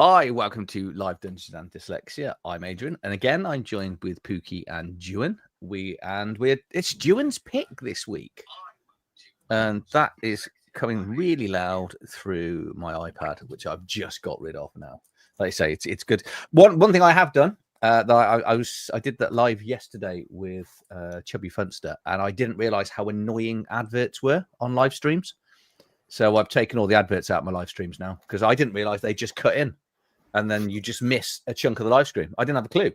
Hi, welcome to Live Dungeons and Dyslexia. I'm Adrian, and again, I'm joined with Pookie and Juan. It's Juan's pick this week, and that is coming really loud through my iPad, which I've just got rid of now. Like I say, it's good. One thing I have done that I did that live yesterday with Chubby Funster, and I didn't realize how annoying adverts were on live streams. So I've taken all the adverts out of my live streams now because I didn't realize they just cut in. And then you just miss a chunk of the live stream. I didn't have a clue.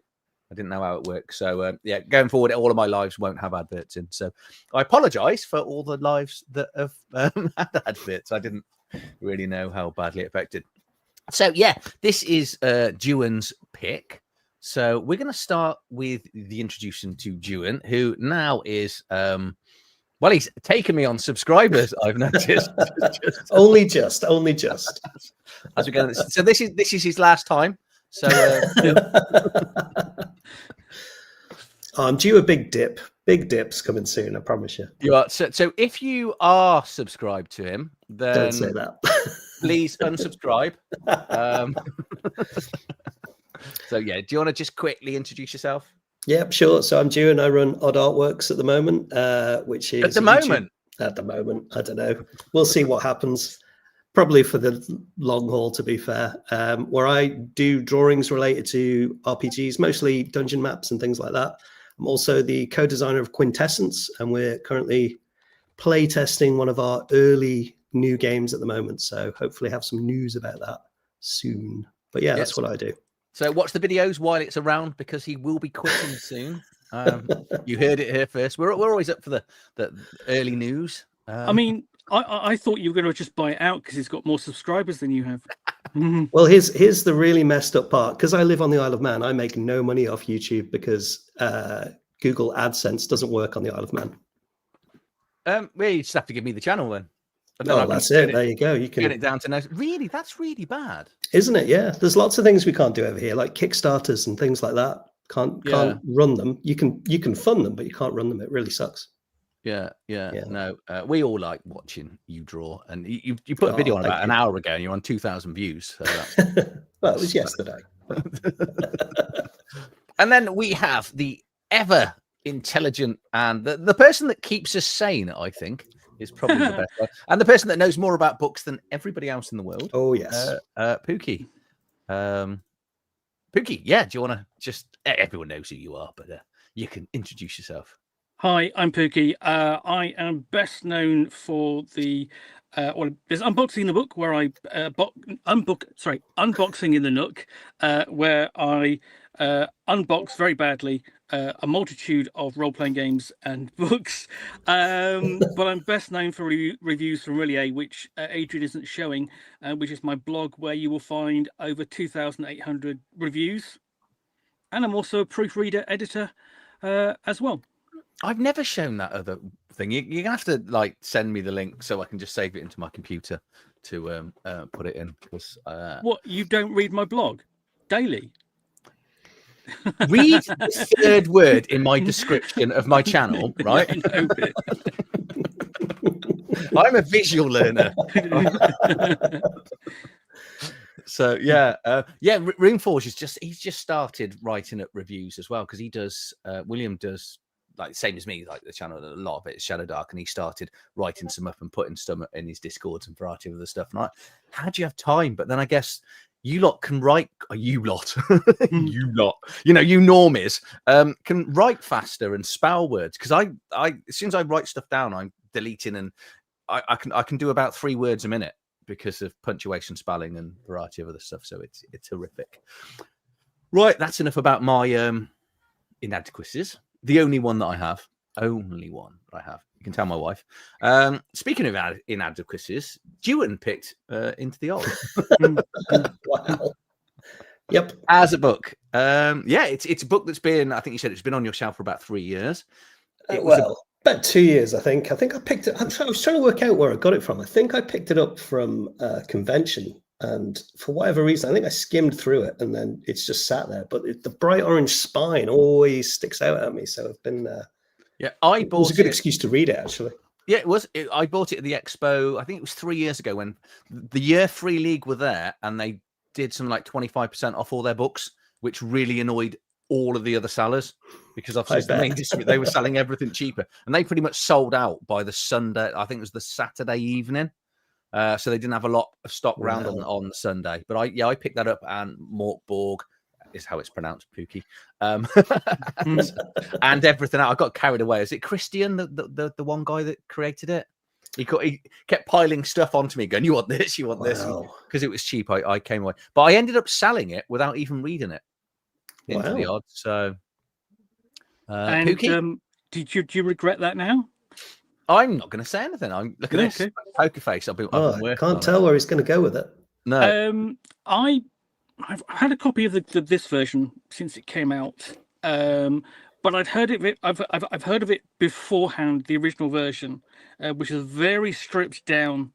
I didn't know how it works. So, yeah, going forward, all of my lives won't have adverts in. So I apologize for all the lives that have had adverts. I didn't really know how badly it affected. So, yeah, this is Juan's pick. So we're going to start with the introduction to Juan, who now is... well, he's taken me on subscribers, I've noticed. only just. As we go, so this is his last time. So I'm due a big dip. Big dip's coming soon, I promise you. You are. So if you are subscribed to him, then don't say that. Please unsubscribe. So yeah, do you want to just quickly introduce yourself? Yep, sure. So I'm Juan. I run Odd Artworks at the moment, which is at the moment. At the moment, I don't know. We'll see what happens. Probably for the long haul, to be fair. Where I do drawings related to RPGs, mostly dungeon maps and things like that. I'm also the co-designer of Quintessence, and we're currently play testing one of our early new games at the moment. So hopefully have some news about that soon. But yeah, that's what I do. So watch the videos while it's around because he will be quitting soon. You heard it here first. We're always up for the early news. I mean, I thought you were going to just buy it out because it's got more subscribers than you have. Well, here's the really messed up part. Because I live on the Isle of Man, I make no money off YouTube because Google AdSense doesn't work on the Isle of Man. Well, you just have to give me the channel then. Oh, that's it. There you go. You can get it down to no. Really, that's really bad, isn't it? Yeah, there's lots of things we can't do over here, like Kickstarters and things like that. Can't run them. You can fund them, but you can't run them. It really sucks. Yeah. No, we all like watching you draw, and you put a video on about an hour ago, and you're on 2,000 views. So that's, well, it was yesterday. And then we have the ever intelligent and the person that keeps us sane, I think, is probably the best one. And the person that knows more about books than everybody else in the world. Oh, yes. Pookie. Pookie, yeah, do you want to just... Everyone knows who you are, but you can introduce yourself. Hi, I'm Pookie. I am best known for the... there's Unboxing in the Book, where I... Unboxing in the Nook, where I unbox very badly a multitude of role-playing games and books, but I'm best known for reviews from Really A, which Adrian isn't showing, which is my blog where you will find over 2,800 reviews, and I'm also a proofreader editor as well. I've never shown that other thing. You're gonna have to like send me the link so I can just save it into my computer to put it in. Because what, you don't read my blog daily? Read the third word in my description of my channel, right? I'm a visual learner. So yeah, Roomforge is he's just started writing up reviews as well, because he does William does like same as me, like the channel, a lot of it is Shadow Dark, and he started writing some up and putting some in his Discords and variety of other stuff. And how do you have time? But then I guess you lot can write, you lot, you normies, can write faster and spell words. Because I as soon as I write stuff down, I'm deleting, and I can do about 3 words a minute because of punctuation, spelling, and variety of other stuff. So it's horrific. Right, that's enough about my inadequacies. The only one that I have. You can tell my wife. Speaking of inadequacies, Juan picked Into the Odd. Wow. Yep. As a book. It's a book that's been, I think you said it's been on your shelf for about 3 years. About 2 years, I think. I think I picked it. I was trying to work out where I got it from. I think I picked it up from a convention. And for whatever reason, I think I skimmed through it, and then it's just sat there. But the bright orange spine always sticks out at me. So I've been... it was a good excuse to read it, actually. Yeah, it was. I bought it at the expo. I think it was 3 years ago when the Year 3 League were there, and they did some like 25% off all their books, which really annoyed all of the other sellers because obviously it's the main distributor. They were selling everything cheaper, and they pretty much sold out by the Sunday. I think it was the Saturday evening. So they didn't have a lot of stock round on Sunday. But I picked that up, and Morkborg is how it's pronounced, Pookie. And everything else. I got carried away. Is it Christian, the one guy that created it? He kept piling stuff onto me, going, "You want this? You want this?" Because it was cheap. I came away, but I ended up selling it without even reading it. Into the Odd. So, and Pookie? do you regret that now? I'm not going to say anything. I'm looking at this poker face. I've been working. Can't tell where he's going to go with it. No, I've had a copy of this version since it came out, but I've heard of it beforehand, the original version, which is very stripped down,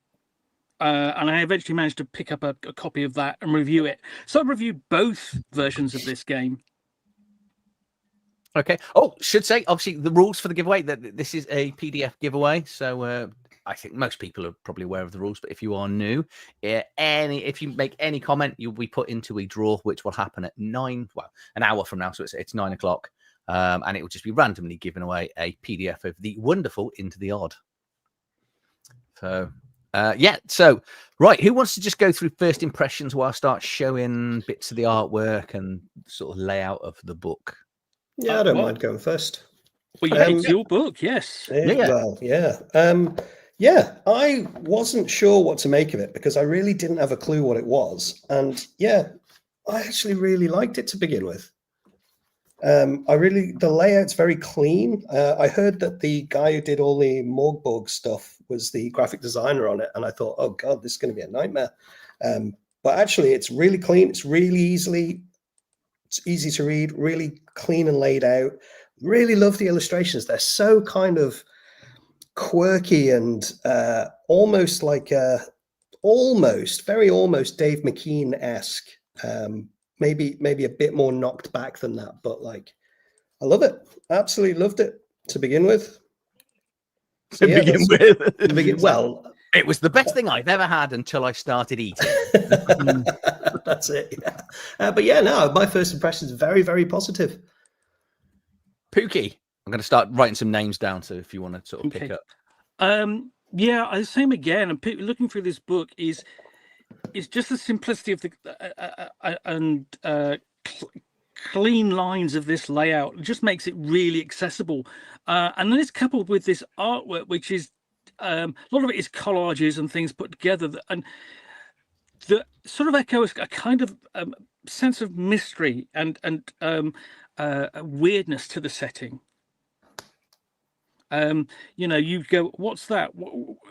and I eventually managed to pick up a copy of that and review it. So I reviewed both versions of this game. Okay. Oh, should say obviously the rules for the giveaway. That this is a PDF giveaway, so I think most people are probably aware of the rules. But if you are new, if you make any comment, you'll be put into a draw, which will happen at an hour from now. So it's 9 o'clock, and it will just be randomly giving away a PDF of the wonderful Into the Odd. So so right, who wants to just go through first impressions while I start showing bits of the artwork and sort of layout of the book? Yeah, I don't mind going first. Well, it's your book, yes. I wasn't sure what to make of it because I really didn't have a clue what it was. And I actually really liked it to begin with. The layout's very clean. I heard that the guy who did all the Morkborg stuff was the graphic designer on it. And I thought, oh God, this is going to be a nightmare. But actually it's really clean. It's easy to read, really clean and laid out. Really love the illustrations. They're so kind of quirky and almost Dave McKean-esque. Maybe a bit more knocked back than that, but like I love it. Absolutely loved it to begin with. So, well, it was the best thing I've ever had until I started eating. That's it. Yeah. But my first impression is very, very positive. Pookie, I'm going to start writing some names down. So if you want to sort of pick up. Same again. And looking through this book is just the simplicity of the clean lines of this layout. It just makes it really accessible. And then it's coupled with this artwork, which is a lot of it is collages and things put together, and that sort of echoes a kind of sense of mystery and weirdness to the setting. You go, what's that?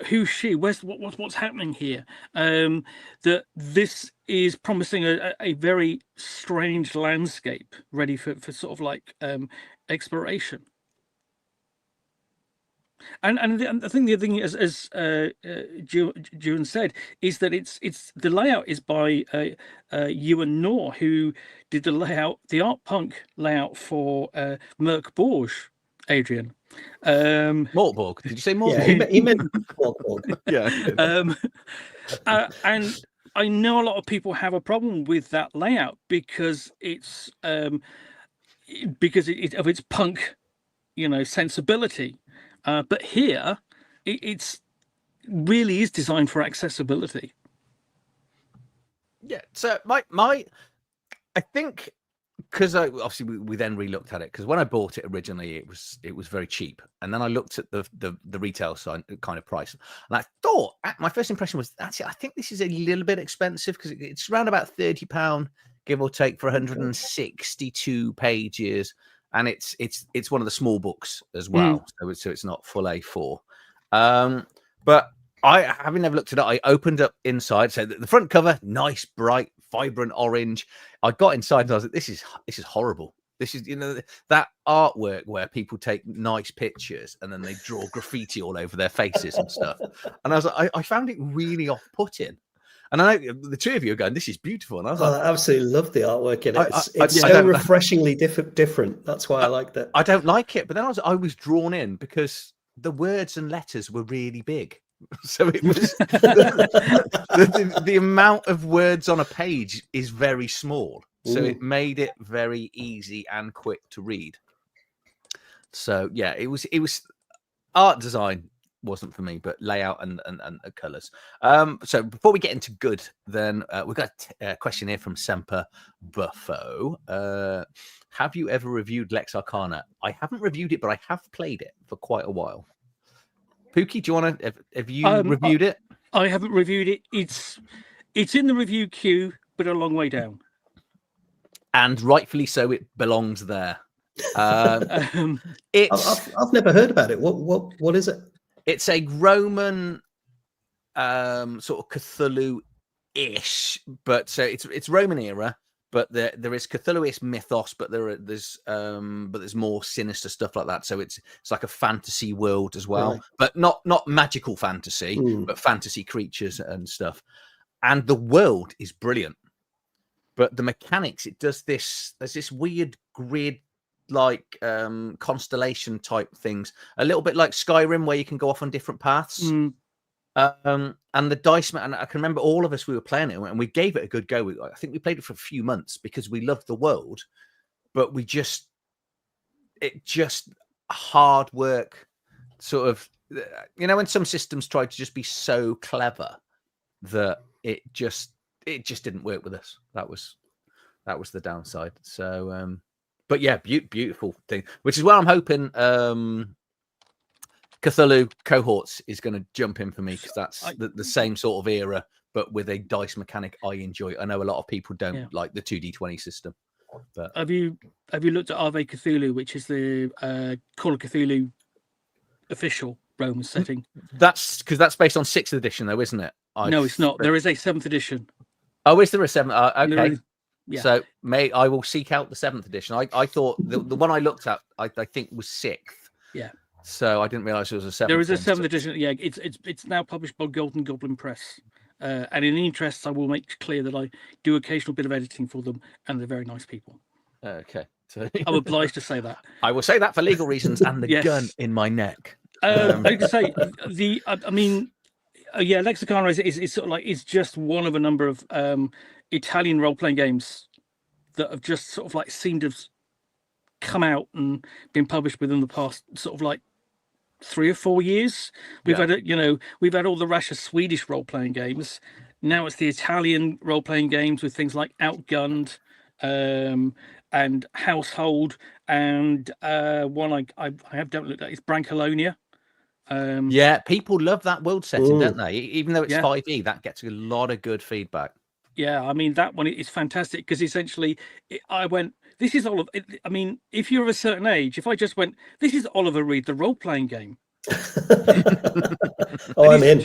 Who's she? What's happening here? That this is promising a very strange landscape ready for sort of like exploration. And I think the other thing, as Juan said, is that it's the layout is by Ewan Knorr, who did the art punk layout for Merkborg, Adrian. Morkborg. Did you say Morkborg? Yeah, he meant Morkborg. Yeah. And I know a lot of people have a problem with that layout because it's of its punk, sensibility. But here, it's really is designed for accessibility. Yeah. So I think, because obviously we then re-looked at it, because when I bought it originally, it was very cheap, and then I looked at the retail side kind of price, and I thought my first impression was actually I think this is a little bit expensive because it's around about £30 give or take for 162 pages. And it's one of the small books as well, so it's not full A4. But having never looked at it, I opened up inside. So the front cover, nice, bright, vibrant orange. I got inside and I was like, this is horrible. This is that artwork where people take nice pictures and then they draw graffiti all over their faces and stuff. And I was like, I found it really off-putting. And I know the two of you are going, this is beautiful. And I was like, I absolutely love the artwork in it. It's so refreshingly different. That's why I liked it. I don't like it. But then I was drawn in because the words and letters were really big. So it was the amount of words on a page is very small. So it made it very easy and quick to read. So yeah, it was art design wasn't for me, but layout and colors. So before we get into good, then we've got a question here from Semper Buffo. Have you ever reviewed Lex Arcana? I haven't reviewed it, but I have played it for quite a while. Pookie, do you want to? Have you reviewed it? I haven't reviewed it. It's in the review queue, but a long way down. And rightfully so, it belongs there. It's I've never heard about it. What is it? It's a Roman sort of Cthulhu-ish, but so it's Roman era. But there is Cthulhu-ish mythos, but there's more sinister stuff like that. So it's like a fantasy world as well, right. But not magical fantasy, but fantasy creatures and stuff. And the world is brilliant, but the mechanics, there's this weird grid like constellation type things, a little bit like Skyrim, where you can go off on different paths. And the dice, and I can remember all of us, we were playing it and we gave it a good go. I think we played it for a few months because we loved the world, but it just hard work sort of, when some systems try to just be so clever that it just didn't work with us. That was the downside. So but yeah, beautiful thing, which is where I'm hoping Cthulhu Cohorts is going to jump in for me, because that's the same sort of era, but with a dice mechanic I enjoy. I know a lot of people don't like the 2d20 system. But have you looked at Ave Cthulhu, which is the Call of Cthulhu official Roman setting? That's because that's based on 6th edition, though, isn't it? No, it's not. There is a 7th edition. Oh, is there a 7th? Okay. Yeah. So I will seek out the 7th edition. I thought the one I looked at, I think was 6th. Yeah. So I didn't realize it was a 7th. There is a 7th edition. Yeah, it's now published by Golden Goblin Press. And in the interests, I will make clear that I do occasional bit of editing for them, and they're very nice people. Okay. So I'm obliged to say that. I will say that for legal reasons and the gun in my neck. I need to say Lexicana is sort of like, it's just one of a number of Italian role-playing games that have just sort of like seemed to have come out and been published within the past sort of like 3 or 4 years. We've had all the rash of Swedish role-playing games. Now it's the Italian role-playing games with things like Outgunned and Household, and one I have don't look at is Brancalonia. Yeah, people love that world setting, don't they? Even though it's 5e, that gets a lot of good feedback. Yeah, I mean, that one is fantastic because essentially I went, this is Oliver. I mean, if you're of a certain age, if I just went, this is Oliver Reed, the role-playing game. I'm in.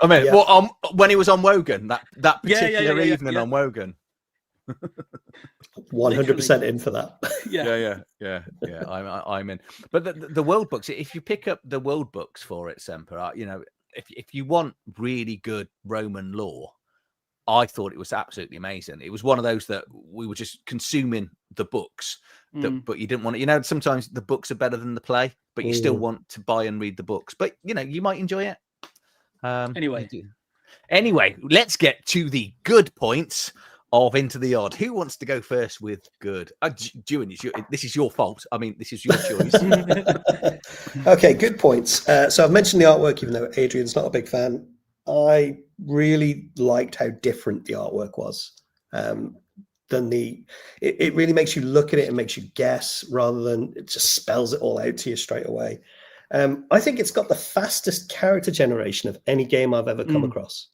Well, when he was on Wogan, that particular evening on Wogan. 100% in for that. Yeah. I'm in. But the world books, if you pick up the world books for it, Semper, if you want really good Roman lore, I thought it was absolutely amazing. It was one of those that we were just consuming the books, but you didn't want to. Sometimes the books are better than the play, but you still want to buy and read the books. But you might enjoy it. Anyway, let's get to the good points of Into the Odd. Who wants to go first with good? Ewan, this is your fault. I mean, this is your choice. Okay, good points. So I've mentioned the artwork, even though Adrian's not a big fan. I really liked how different the artwork was than it really makes you look at it and makes you guess rather than it just spells it all out to you straight away. I think it's got the fastest character generation of any game I've ever come across.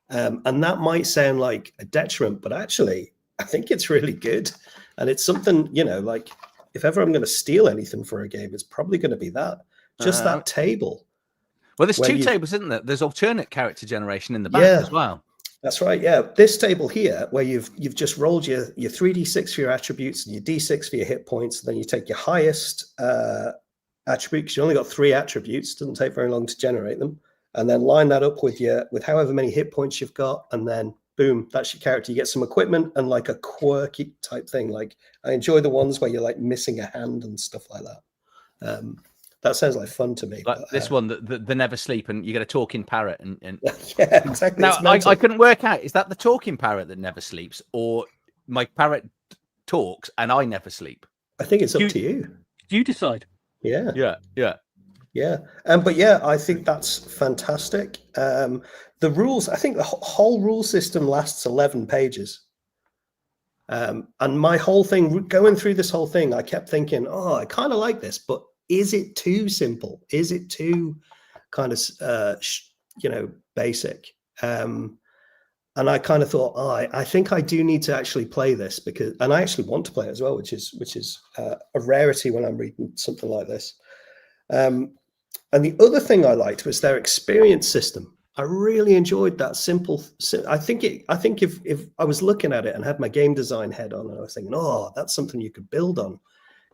And that might sound like a detriment, but actually I think it's really good. And it's something, like if ever I'm going to steal anything for a game, it's probably going to be that. Just that table. Well, there's 2 tables, isn't there? There's alternate character generation in the back as well. That's right. Yeah, this table here, where you've just rolled your 3d6 for your attributes and your d6 for your hit points, and then you take your highest attribute, because you only got 3 attributes. Doesn't take very long to generate them, and then line that up with however many hit points you've got, and then boom, that's your character. You get some equipment and like a quirky type thing. Like I enjoy the ones where you're like missing a hand and stuff like that. That sounds like fun to me. Like but, this one, the never sleep, and you get a talking parrot. And yeah, exactly. now I couldn't work out, is that the talking parrot that never sleeps, or my parrot talks and I never sleep? I think it's up to you. You decide. Yeah. Yeah. But yeah, I think that's fantastic. The rules, I think the whole rule system lasts 11 pages. And my whole thing, going through this whole thing, I kept thinking, oh, I kind of like this, but is it too simple? Is it too kind of, basic? And I kind of thought, oh, I think I do need to actually play this, and I actually want to play it as well, which is a rarity when I'm reading something like this. And the other thing I liked was their experience system. I really enjoyed that simple. I think if I was looking at it and had my game design head on, and I was thinking, oh, that's something you could build on.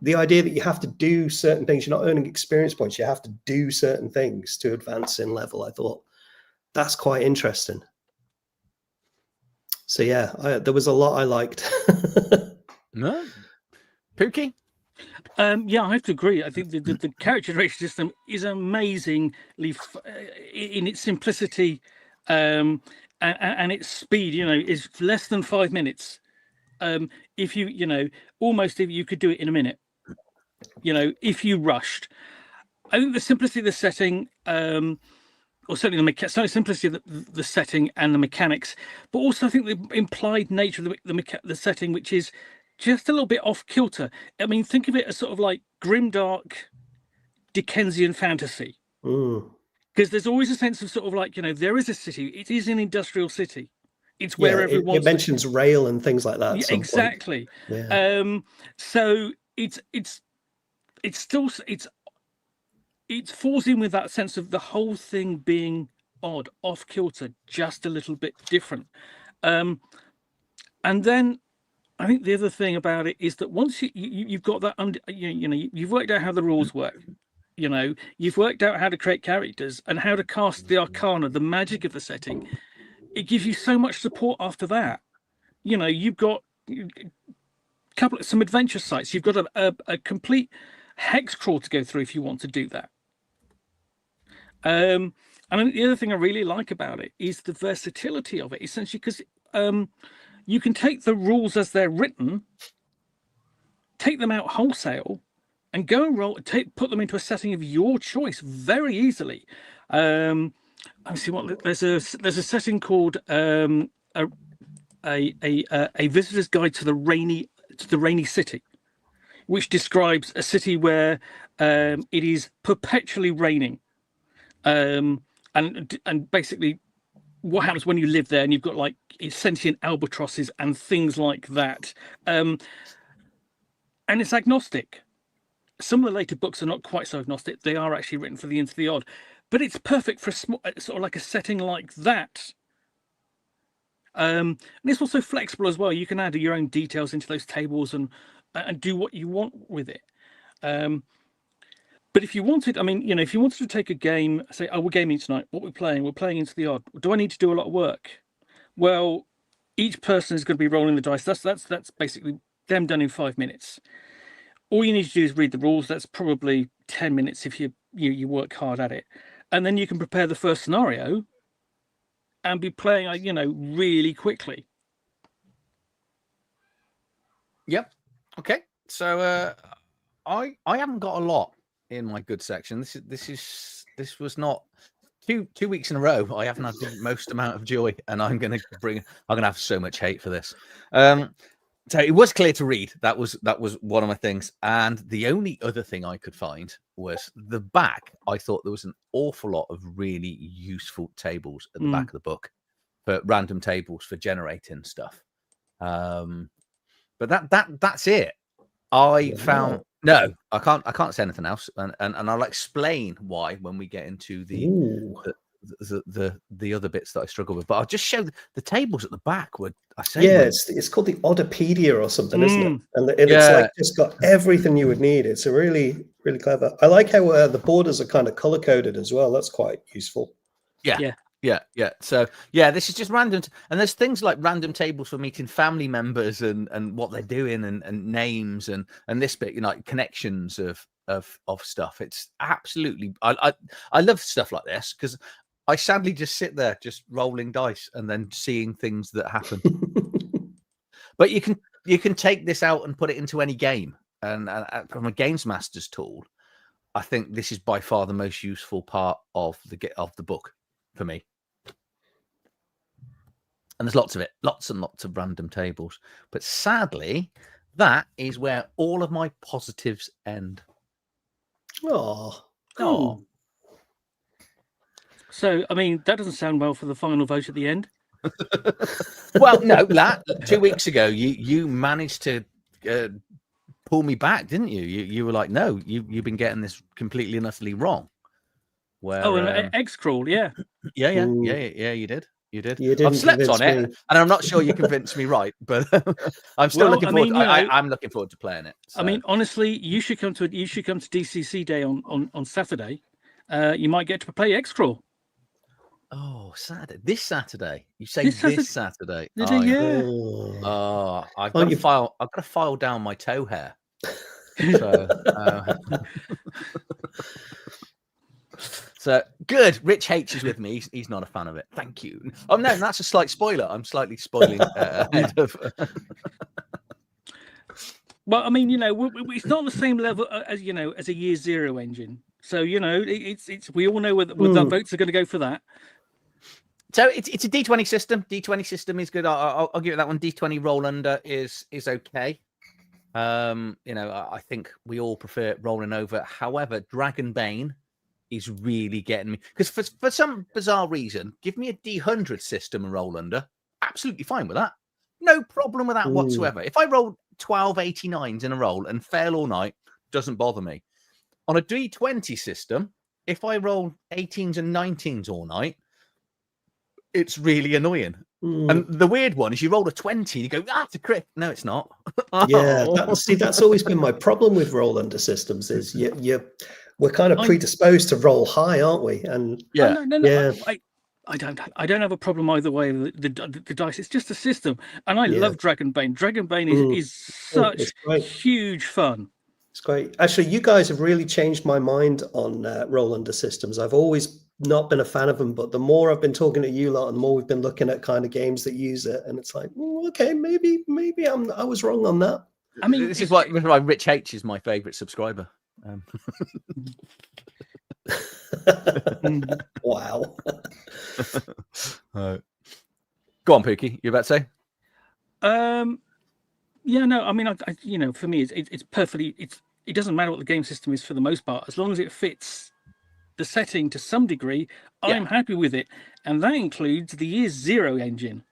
The idea that you have to do certain things, you're not earning experience points, you have to do certain things to advance in level. I thought that's quite interesting. So yeah, there was a lot I liked. No, Pookie? Yeah, I have to agree. I think the character generation system is amazingly in its simplicity and its speed. Is less than 5 minutes. If almost if you could do it in a minute. If you rushed. I think the simplicity of the setting, or certainly the simplicity of the setting and the mechanics, but also I think the implied nature of the setting, which is just a little bit off kilter. I mean, think of it as sort of like grimdark Dickensian fantasy. Because there's always a sense of sort of like, there is a city. It is an industrial city. It's where everyone. It mentions rail and things like that. Yeah, exactly. Yeah. So it falls in with that sense of the whole thing being odd, off kilter, just a little bit different. And then I think the other thing about it is that once you've got that, you've worked out how the rules work. You've worked out how to create characters and how to cast the arcana, the magic of the setting. It gives you so much support after that. You've got some adventure sites. You've got a complete hex crawl to go through if you want to do that. And the other thing I really like about it is the versatility of it, essentially, because you can take the rules as they're written, take them out wholesale, and go and put them into a setting of your choice very easily. There's a setting called a visitor's guide to the rainy city, which describes a city where it is perpetually raining, and basically what happens when you live there and you've got like sentient albatrosses and things like that, and it's agnostic. Some of the later books are not quite so agnostic. They are actually written for the Into the Odd, but it's perfect for sort of like a setting like that. And it's also flexible as well. You can add your own details into those tables and do what you want with it. But if you wanted, if you wanted to take a game, say, oh, we're gaming tonight, what we're playing Into the Odd. Do I need to do a lot of work? Well, each person is going to be rolling the dice. That's basically them done in 5 minutes. All you need to do is read the rules. That's probably 10 minutes if you work hard at it. And then you can prepare the first scenario and be playing, really quickly. Yep. Okay. So I haven't got a lot in my good section. This was not two weeks in a row. I haven't had the most amount of joy, and I'm gonna have so much hate for this. So it was clear to read. That was one of my things. And the only other thing I could find was the back. I thought there was an awful lot of really useful tables at the back of the book, for random tables for generating stuff. But that's it. I found no. I can't say anything else, and I'll explain why when we get into the other bits that I struggle with. But I'll just show the tables at the back. It's called the Oddopedia or something, isn't it? And it's like just got everything you would need. It's a really, really clever. I like how the borders are kind of color coded as well. That's quite useful. Yeah. So this is just random, and there's things like random tables for meeting family members and what they're doing and names and this bit, like connections of of stuff. It's absolutely I love stuff like this because I sadly just sit there just rolling dice and then seeing things that happen. But you can take this out and put it into any game, and from a games master's tool, I think this is by far the most useful part of the book for me. And there's lots of it, lots and lots of random tables. But sadly, that is where all of my positives end. Oh, Oh. So, I mean, that doesn't sound well for the final vote at the end. Well, no, 2 weeks ago, you managed to pull me back, didn't you? You were like, no, you've been getting this completely and utterly wrong. Where, and X-Crawl, yeah. Yeah, you did. You did. You didn't I've slept on it, me. and I'm not sure you convinced me right, but I'm still looking forward. I'm looking forward to playing it. So. I mean, honestly, you should come to DCC Day on Saturday. You might get to play X-Crawl. Oh, Saturday! This Saturday? You say this Saturday? Oh, yeah. Oh, I've got to file down my toe hair. So, so good. Rich H is with me. He's not a fan of it. Thank you. Oh no, that's a slight spoiler. I'm slightly spoiling ahead of. Well, I mean, it's not the same level as as a Year Zero engine. So it's we all know where the votes are going to go for that. So it's a D20 system. D20 system is good. I'll give it that one. D20 roll under is okay. I think we all prefer rolling over. However, Dragonbane is really getting me because for some bizarre reason, give me a D100 system and roll under. Absolutely fine with that. No problem with that whatsoever. If I roll 12 89s in a roll and fail all night, doesn't bother me. On a D20 system, if I roll 18s and 19s all night, it's really annoying. And the weird one is you roll a 20, you go, it's a crit. No, it's not. Yeah, that's always been my problem with roll under systems is we're kind of predisposed to roll high, aren't we? And no. I don't have a problem either way with the dice. It's just a system, and I love Dragonbane. Dragonbane is such huge fun. It's great. Actually, you guys have really changed my mind on roll under systems. I've always not been a fan of them, but the more I've been talking to you lot and the more we've been looking at kind of games that use it, and it's like, okay, maybe I was wrong on that. I mean, this is why Rich H is my favorite subscriber. Wow. Go on, Pookie. You about to say? Yeah, no. I mean, I for me, it's perfectly. It doesn't matter what the game system is for the most part, as long as it fits the setting to some degree. I'm happy with it, and that includes the Year Zero engine.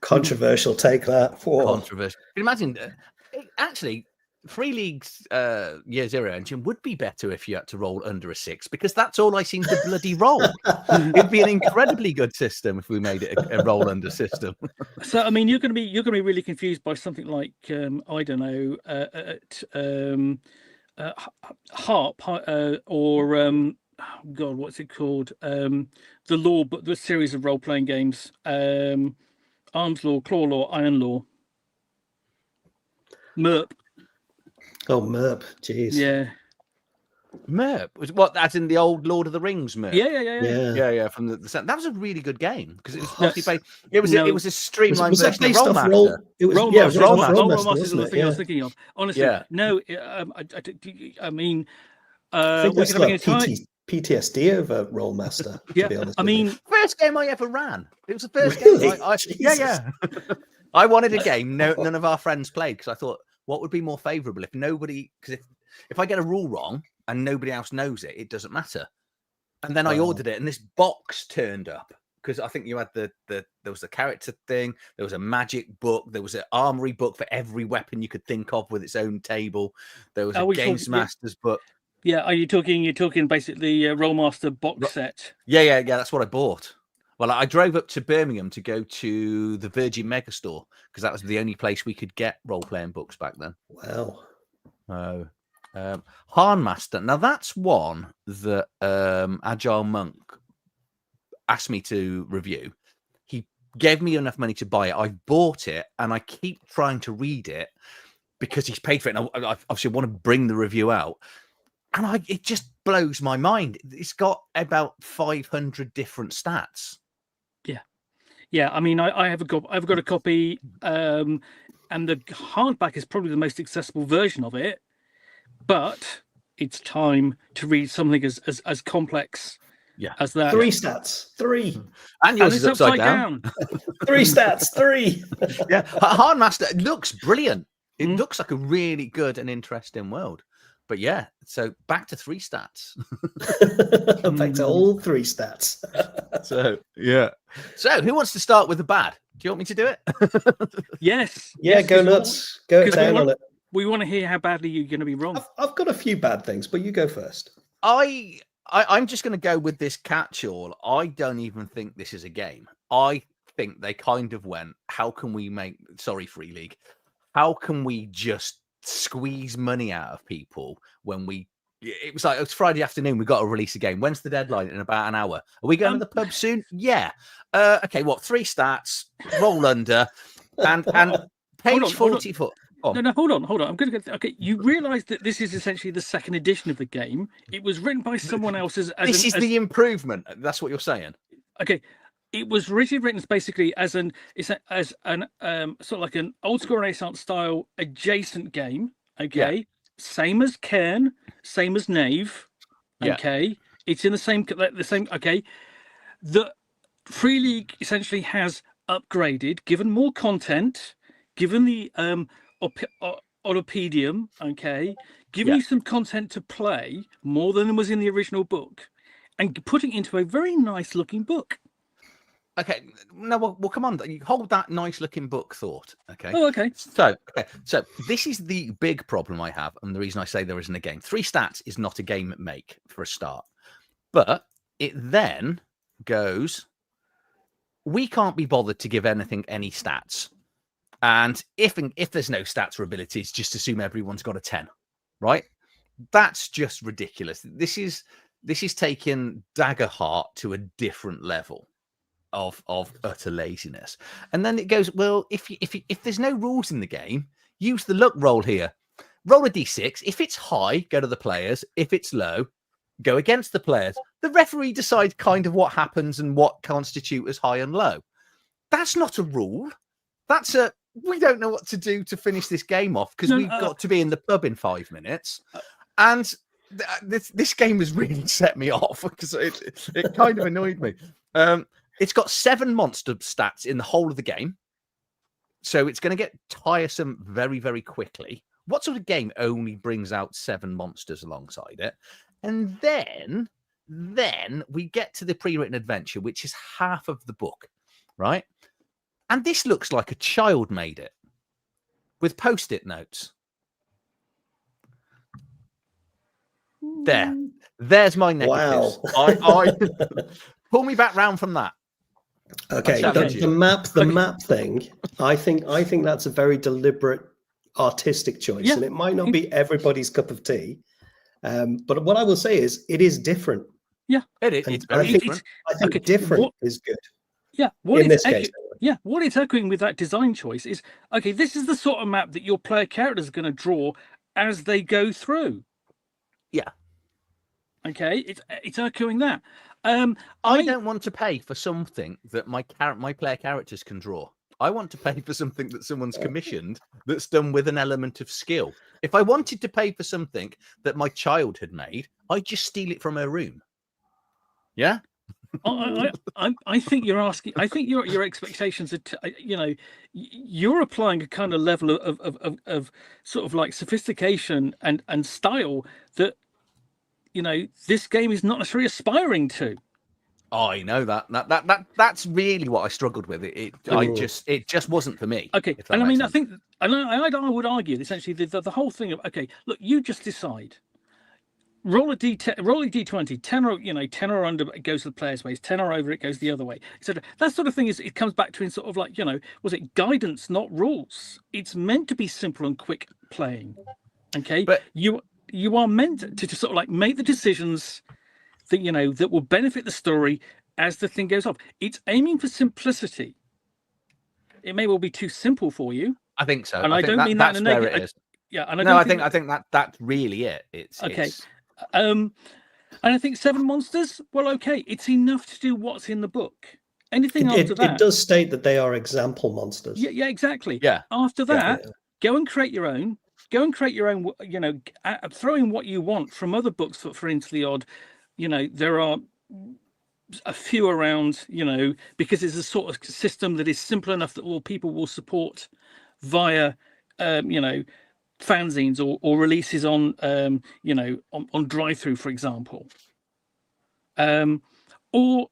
Controversial take that. Controversial. Can you imagine? Actually, Free League's Year Zero engine would be better if you had to roll under a 6, because that's all I seem to bloody roll. It'd be an incredibly good system if we made it a roll under system. So I mean, you're going to be really confused by something like I don't know, Harp or God, what's it called? The Law, but the series of role playing games, Arms Law, Claw Law, Iron Law, MERP. Oh, MERP, jeez. Yeah. MERP was what? That's in the old Lord of the Rings MERP. Yeah. From the that was a really good game because it was mostly based. It was a streamlined version based of Rolemaster. Rolemaster is the thing I was thinking of. Honestly, no. I mean, I think that's got PTSD over Rolemaster. To be honest, I mean, first game I ever ran. It was the first game. Yeah. I wanted a game none of our friends played because I thought, what would be more favourable if nobody? Because if I get a rule wrong and nobody else knows it, it doesn't matter. And then I ordered it, and this box turned up because I think you had there was a character thing, there was a magic book, there was an armory book for every weapon you could think of with its own table. There was a Games Master's book. Yeah, are you talking basically Rolemaster box set? Yeah. That's what I bought. Well, I drove up to Birmingham to go to the Virgin Megastore because that was the only place we could get role-playing books back then. Wow. Harnmaster. Now, that's one that Agile Monk asked me to review. He gave me enough money to buy it. I bought it, and I keep trying to read it because he's paid for it. And I obviously want to bring the review out. And it just blows my mind. It's got about 500 different stats. Yeah. I mean, I've got a copy, and the hardback is probably the most accessible version of it. But it's time to read something as complex as that. 3 stats. 3. And yours is upside down. 3 stats. 3. Yeah. Hardmaster looks brilliant. It looks like a really good and interesting world. But yeah, so back to 3 stats. Back to all 3 stats. So, yeah. So, who wants to start with the bad? Do you want me to do it? Yes. Yeah, go nuts. Go down on it. We want to hear how badly you're going to be wrong. I've got a few bad things, but you go first. I'm just going to go with this catch-all. I don't even think this is a game. I think they kind of went, how can we Free League, how can we just squeeze money out of people when it was Friday afternoon, we got to release a game. When's the deadline? In about an hour. Are we going to the pub soon? Yeah. Okay, 3 stats, roll under, and page 44. No, hold on. I'm going to go. Okay, you realise that this is essentially the second edition of the game. It was written by someone else This is the improvement. That's what you're saying. Okay, it was originally written basically as an sort of like an old school Renaissance style adjacent game. Okay, Yeah. Same as Cairn, same as Knave. Yeah. Okay, it's in the same. Okay, the Free League essentially has upgraded, given more content, given the Orpedium, okay, giving you some content to play more than was in the original book, and putting it into a very nice looking book. Okay, no, well, come on. You hold that nice looking book thought. Okay. Oh, okay. So this is the big problem I have, and the reason I say there isn't a game. 3 stats is not a game make for a start, but it then goes. We can't be bothered to give anything any stats. And if there's no stats or abilities, just assume everyone's got a 10, right? That's just ridiculous. This is taking Daggerheart to a different level of utter laziness. And then it goes, well, if there's no rules in the game, use the luck roll here. Roll a d6. If it's high, go to the players. If it's low, go against the players. The referee decides kind of what happens and what constitute as high and low. That's not a rule. That's we don't know what to do to finish this game off because we've got to be in the pub in 5 minutes. And this game has really set me off because it kind of annoyed me. It's got 7 monster stats in the whole of the game. So it's going to get tiresome very, very quickly. What sort of game only brings out 7 monsters alongside it? And then we get to the pre-written adventure, which is half of the book, right? And this looks like a child made it with post-it notes. There's my negatives. Wow. I pull me back round from that. Okay, the map thing. I think that's a very deliberate artistic choice, and it might not be everybody's cup of tea. But what I will say is, it is different. Yeah, it is. It's very different. I think different is good. Yeah, in this case. Yeah, what it's echoing with that design choice is, okay, this is the sort of map that your player characters are going to draw as they go through. Yeah. Okay, it's echoing that. I don't want to pay for something that my player characters can draw. I want to pay for something that someone's commissioned that's done with an element of skill. If I wanted to pay for something that my child had made, I'd just steal it from her room. Yeah. I think you're asking. I think your expectations are. You're applying a kind of level of sort of like sophistication and style that this game is not necessarily aspiring to. I know that's really what I struggled with. It just wasn't for me. Okay, and I mean, I think, and I would argue essentially the whole thing of, okay, look, you just decide. Roll a d20, 10 or 10 or under, it goes to the player's ways, 10 or over, it goes the other way, etc. That sort of thing it comes back to in sort of like, was it guidance, not rules? It's meant to be simple and quick playing. Okay, but you are meant to sort of like make the decisions that that will benefit the story as the thing goes off. It's aiming for simplicity. It may well be too simple for you. I think so. And I don't mean that in a negative. Yeah, and I think that's really it. It's okay. It's... And I think 7 monsters. Well, okay, it's enough to do what's in the book. Anything after that, it does state that they are example monsters. Yeah, exactly. Yeah. After that, go and create your own. Go and create your own. You know, throw in what you want from other books for Into the Odd. You know, there are a few around. You know, because it's a sort of system that is simple enough that all people will support via, you know, fanzines or releases on, you know, on drive-through, for example. Or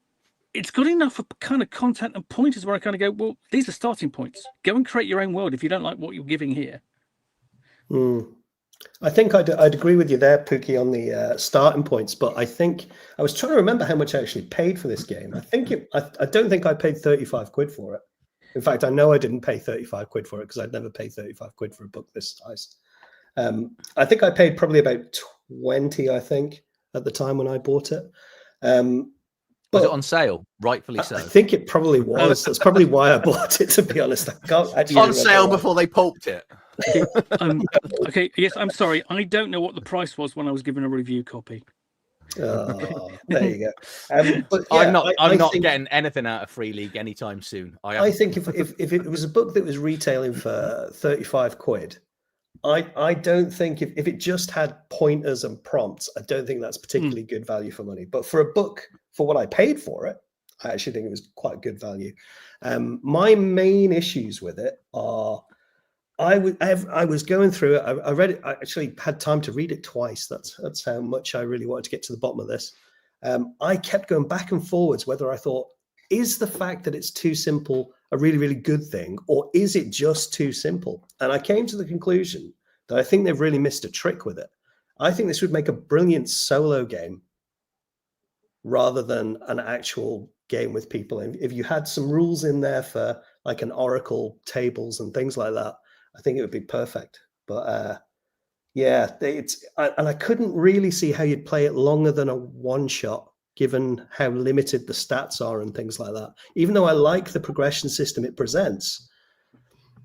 it's got enough of kind of content and pointers where I kind of go, well, these are starting points. Go and create your own world if you don't like what you're giving here. I think I'd agree with you there, Pookie, on the starting points. But I think I was trying to remember how much I actually paid for this game. I don't think I paid 35 quid for it. In fact, I know I didn't pay 35 quid for it because I'd never paid 35 quid for a book this size. I think I paid probably about 20, I think, at the time when I bought it. Was it on sale? Rightfully so. I think it probably was. That's probably why I bought it, to be honest. I can't actually on sale before they pulped it. Okay, yes, I'm sorry. I don't know what the price was when I was given a review copy. Oh, there you go. But yeah, I'm not getting anything out of Free League anytime soon. I think if it was a book that was retailing for 35 quid, I don't think if it just had pointers and prompts, I don't think that's particularly good value for money. But for a book, for what I paid for it, I actually think it was quite good value. My main issues with it are I was going through it. I read it. I actually had time to read it twice. That's how much I really wanted to get to the bottom of this. I kept going back and forwards whether I thought, is the fact that it's too simple a really, really good thing, or is it just too simple? And I came to the conclusion that I think they've really missed a trick with it. I think this would make a brilliant solo game rather than an actual game with people. And if you had some rules in there for like an Oracle tables and things like that, I think it would be perfect. But yeah, and I couldn't really see how you'd play it longer than a one shot, given how limited the stats are and things like that. Even though I like the progression system it presents,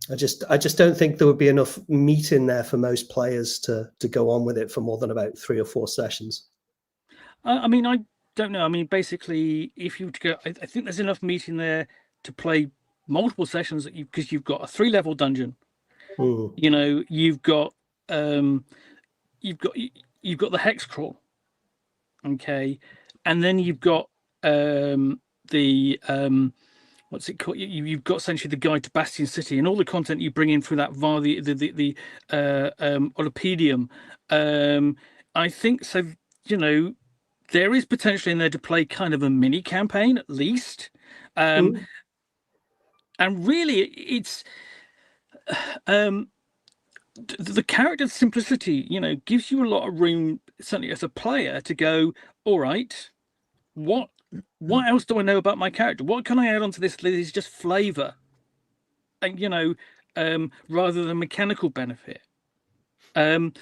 I just don't think there would be enough meat in there for most players to go on with it for more than about 3 or 4 sessions. I mean, I don't know. I mean, basically, if you go, I think there's enough meat in there to play multiple sessions because you've got a 3-level dungeon. You know, you've got the hex crawl, okay, and then you've got the what's it called? You've got essentially the guide to Bastion City and all the content you bring in through that via the Olympidium. I think so. You know, there is potentially in there to play kind of a mini campaign at least, and really it's. The character simplicity, you know, gives you a lot of room, certainly as a player, to go, all right, what else do I know about my character? What can I add onto this that is just flavor? And, you know, rather than mechanical benefit. You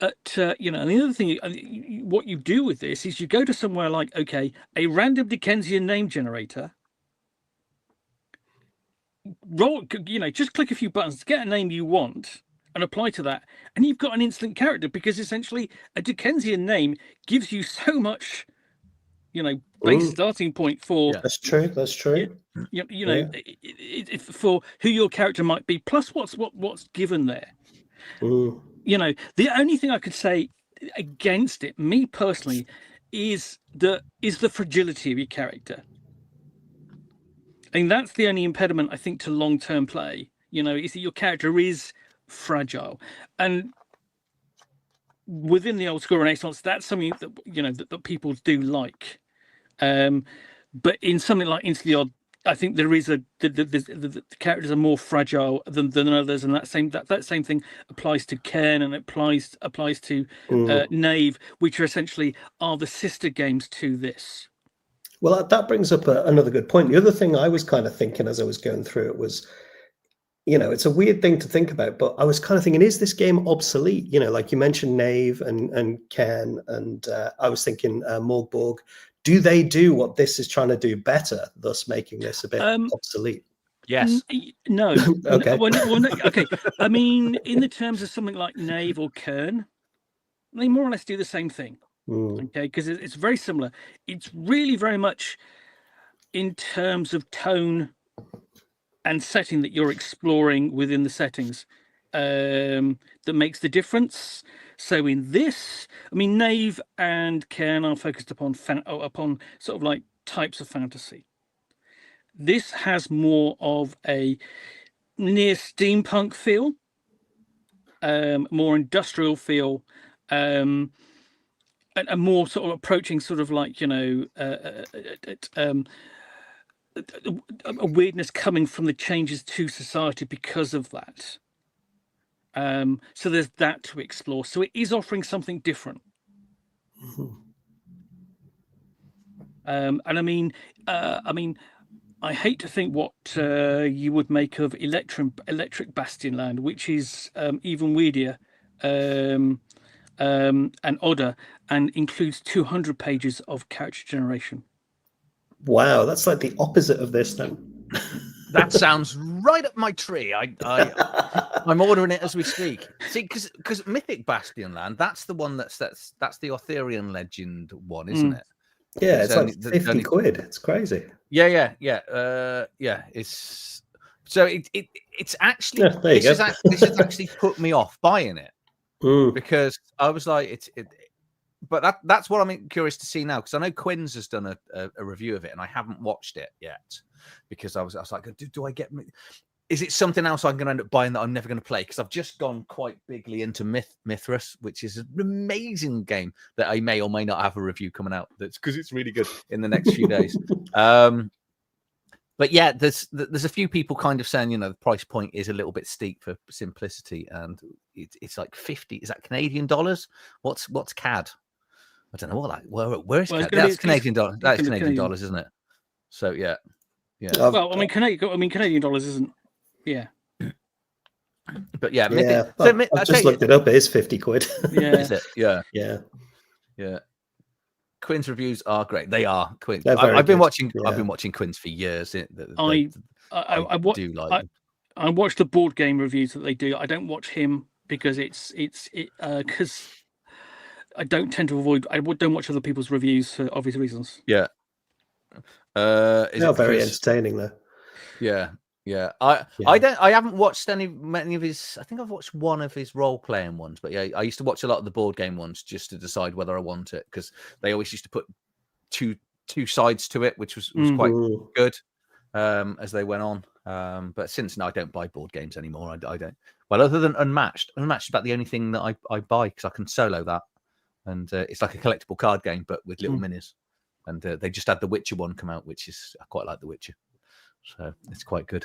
know, and the other thing, what you do with this is you go to somewhere like, okay, a random Dickensian name generator, roll, you know, just click a few buttons to get a name you want and apply to that, and you've got an instant character, because essentially a Dickensian name gives you so much, you know, base starting point for. Yeah, that's true. You know, for who your character might be, plus what's given there. You know, the only thing I could say against it, me personally, is the fragility of your character. I mean, that's the only impediment, I think, to long-term play. You know, is that your character is fragile, and within the old school Renaissance, that's something that, you know, that people do like. But in something like Into the Odd, I think there is the characters are more fragile than others, and that same thing applies to Cairn, and it applies to Knave, which are essentially the sister games to this. Well, that brings up another good point. The other thing I was kind of thinking as I was going through it was, you know, it's a weird thing to think about, but I was kind of thinking, is this game obsolete? You know, like you mentioned Knave and Ken, and I was thinking Morgborg. Do they do what this is trying to do better, thus making this a bit obsolete? Yes. No. Okay. Okay. I mean, in the terms of something like Knave or Kern, they more or less do the same thing. Okay, because it's very similar. It's really very much in terms of tone and setting that you're exploring within the settings that makes the difference. So in this, I mean, Knave and Cairn are focused upon sort of like types of fantasy. This has more of a near steampunk feel, more industrial feel, and more sort of approaching sort of like, you know, a weirdness coming from the changes to society because of that. So there's that to explore. So it is offering something different. And I mean, I hate to think what you would make of Electric Bastionland, which is even weirder and odder, and includes 200 pages of character generation. Wow, that's like the opposite of this then. That sounds right up my tree. I'm ordering it as we speak. See, because Mythic Bastionland, that's the one that's the Arthurian legend one, isn't it? Yeah, it's like 50 quid. It's crazy. Yeah. It's so it's actually this has actually put me off buying it because I was like but that's what I'm curious to see now, because I know Quinn's has done a review of it and I haven't watched it yet because I was like, do I get? Is it something else I'm going to end up buying that I'm never going to play? Because I've just gone quite bigly into Mithras, which is an amazing game that I may or may not have a review coming out. That's because it's really good in the next few days. But yeah, there's a few people kind of saying, you know, the price point is a little bit steep for simplicity, and it's like 50. Is that Canadian dollars? What's CAD? I don't know what that. Where's CAD? That's Canadian dollars. That's Canadian dollars, isn't it? So yeah. Well, I mean, Canadian dollars isn't. Yeah. But yeah, I've just looked it up. It is 50 quid. Yeah. Is it? Yeah. Yeah. Quinn's reviews are great. They are. Quinn. I've been watching Quinn's for years. I watch the board game reviews that they do. I don't watch him because because I don't tend to avoid. I don't watch other people's reviews for obvious reasons. Yeah. They're very entertaining though. Yeah. I haven't watched many of his. I think I've watched one of his role-playing ones, but yeah, I used to watch a lot of the board game ones just to decide whether I want it, because they always used to put two sides to it, which was quite good as they went on. But since now, I don't buy board games anymore. I don't. Well, other than Unmatched is about the only thing that I buy, because I can solo that, and it's like a collectible card game but with little minis. And they just had the Witcher one come out, which is I quite like the Witcher. So it's quite good.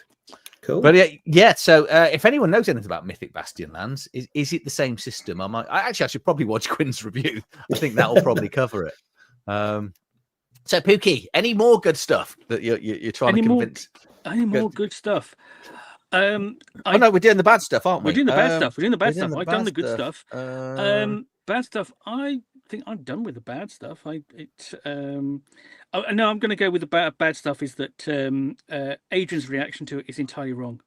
Cool. But yeah. So if anyone knows anything about Mythic Bastionlands, is it the same system? I should probably watch Quinn's review. I think that'll probably cover it. So Pookie, any more good stuff that you're trying to convince? Any more good stuff? No, we're doing the bad stuff, aren't we? We're doing the bad stuff. I've done the good stuff. Bad stuff. I think I'm done with the bad stuff. No, I'm going to go with the bad stuff. Is that Adrian's reaction to it is entirely wrong.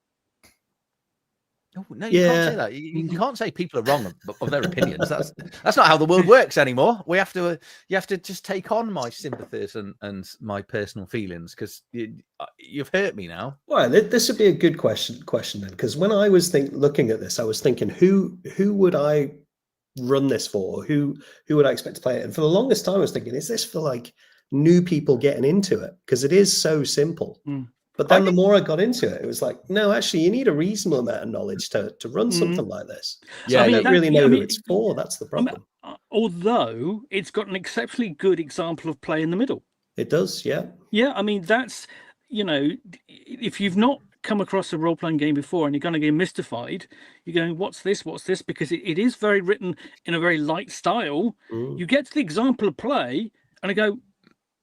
No, you can't say that. You can't say people are wrong of their opinions. That's not how the world works anymore. You have to just take on my sympathies and my personal feelings, because you've hurt me now. Well, this would be a good question then, because when I was looking at this, I was thinking, who would I run this for? Who would I expect to play it? And for the longest time, I was thinking, is this for like new people getting into it? Because it is so simple. But then the more I got into it, it was like, no, actually, you need a reasonable amount of knowledge to run something like this. Yeah, I don't really know who it's for. That's the problem. Although it's got an exceptionally good example of play in the middle. It does, yeah. Yeah, I mean, that's, if you've not come across a role-playing game before and you're going to get mystified, you're going, what's this? Because it is very written in a very light style. You get to the example of play and I go,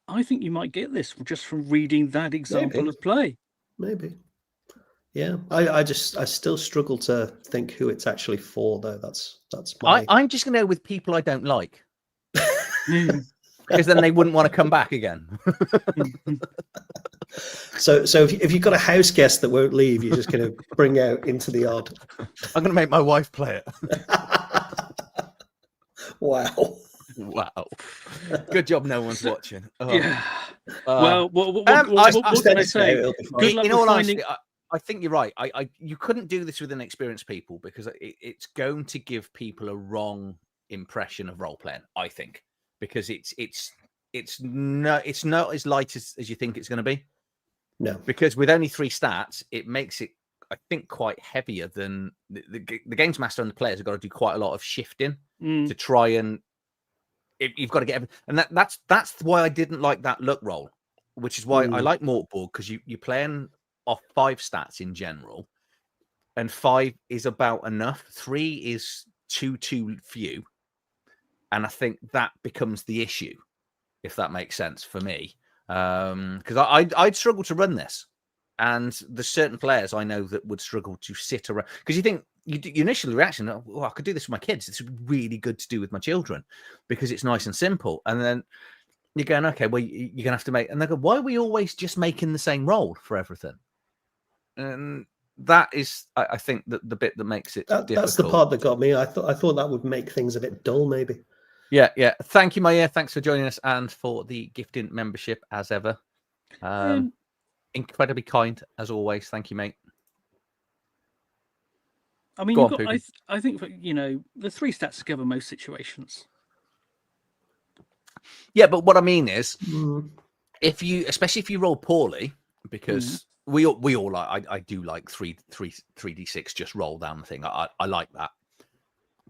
I think you might get this just from reading that example of play. Maybe. Yeah. I still struggle to think who it's actually for, though. That's my... I'm just going to go with people I don't like. Because then they wouldn't want to come back again. So if you've got a house guest that won't leave, you're just going to bring out Into the Odd. I'm going to make my wife play it. Wow. Wow. Good job no one's watching. Oh. Yeah. Well, what can I say? Good luck in with all finding... honesty, I think you're right. You couldn't do this with inexperienced people because it's going to give people a wrong impression of role playing. I think because it's not as light as you think it's going to be. No, because with only 3 stats, it makes it, I think, quite heavier than the games master and the players have got to do quite a lot of shifting to try and. You've got to get, and that's why I didn't like that luck roll, which is why I like Mortborg, because you're playing off 5 stats in general, and 5 is about enough. 3 is too few, and I think that becomes the issue, if that makes sense for me, because I'd struggle to run this, and there's certain players I know that would struggle to sit around because you think. Your initial reaction, oh, I could do this with my kids. It's really good to do with my children because it's nice and simple. And then you're going, okay, well, you're going to have to make, and they go, why are we always just making the same roll for everything? And that is, I think, that the bit that makes it difficult. That's the part that got me. I thought that would make things a bit dull, maybe. Yeah. Thank you, Maya. Thanks for joining us and for the gifting membership as ever. Incredibly kind as always. Thank you, mate. I mean, I think the 3 stats together most situations. Yeah, but what I mean is, especially if you roll poorly, because we all like, I do like 3d6 just roll down the thing. I like that.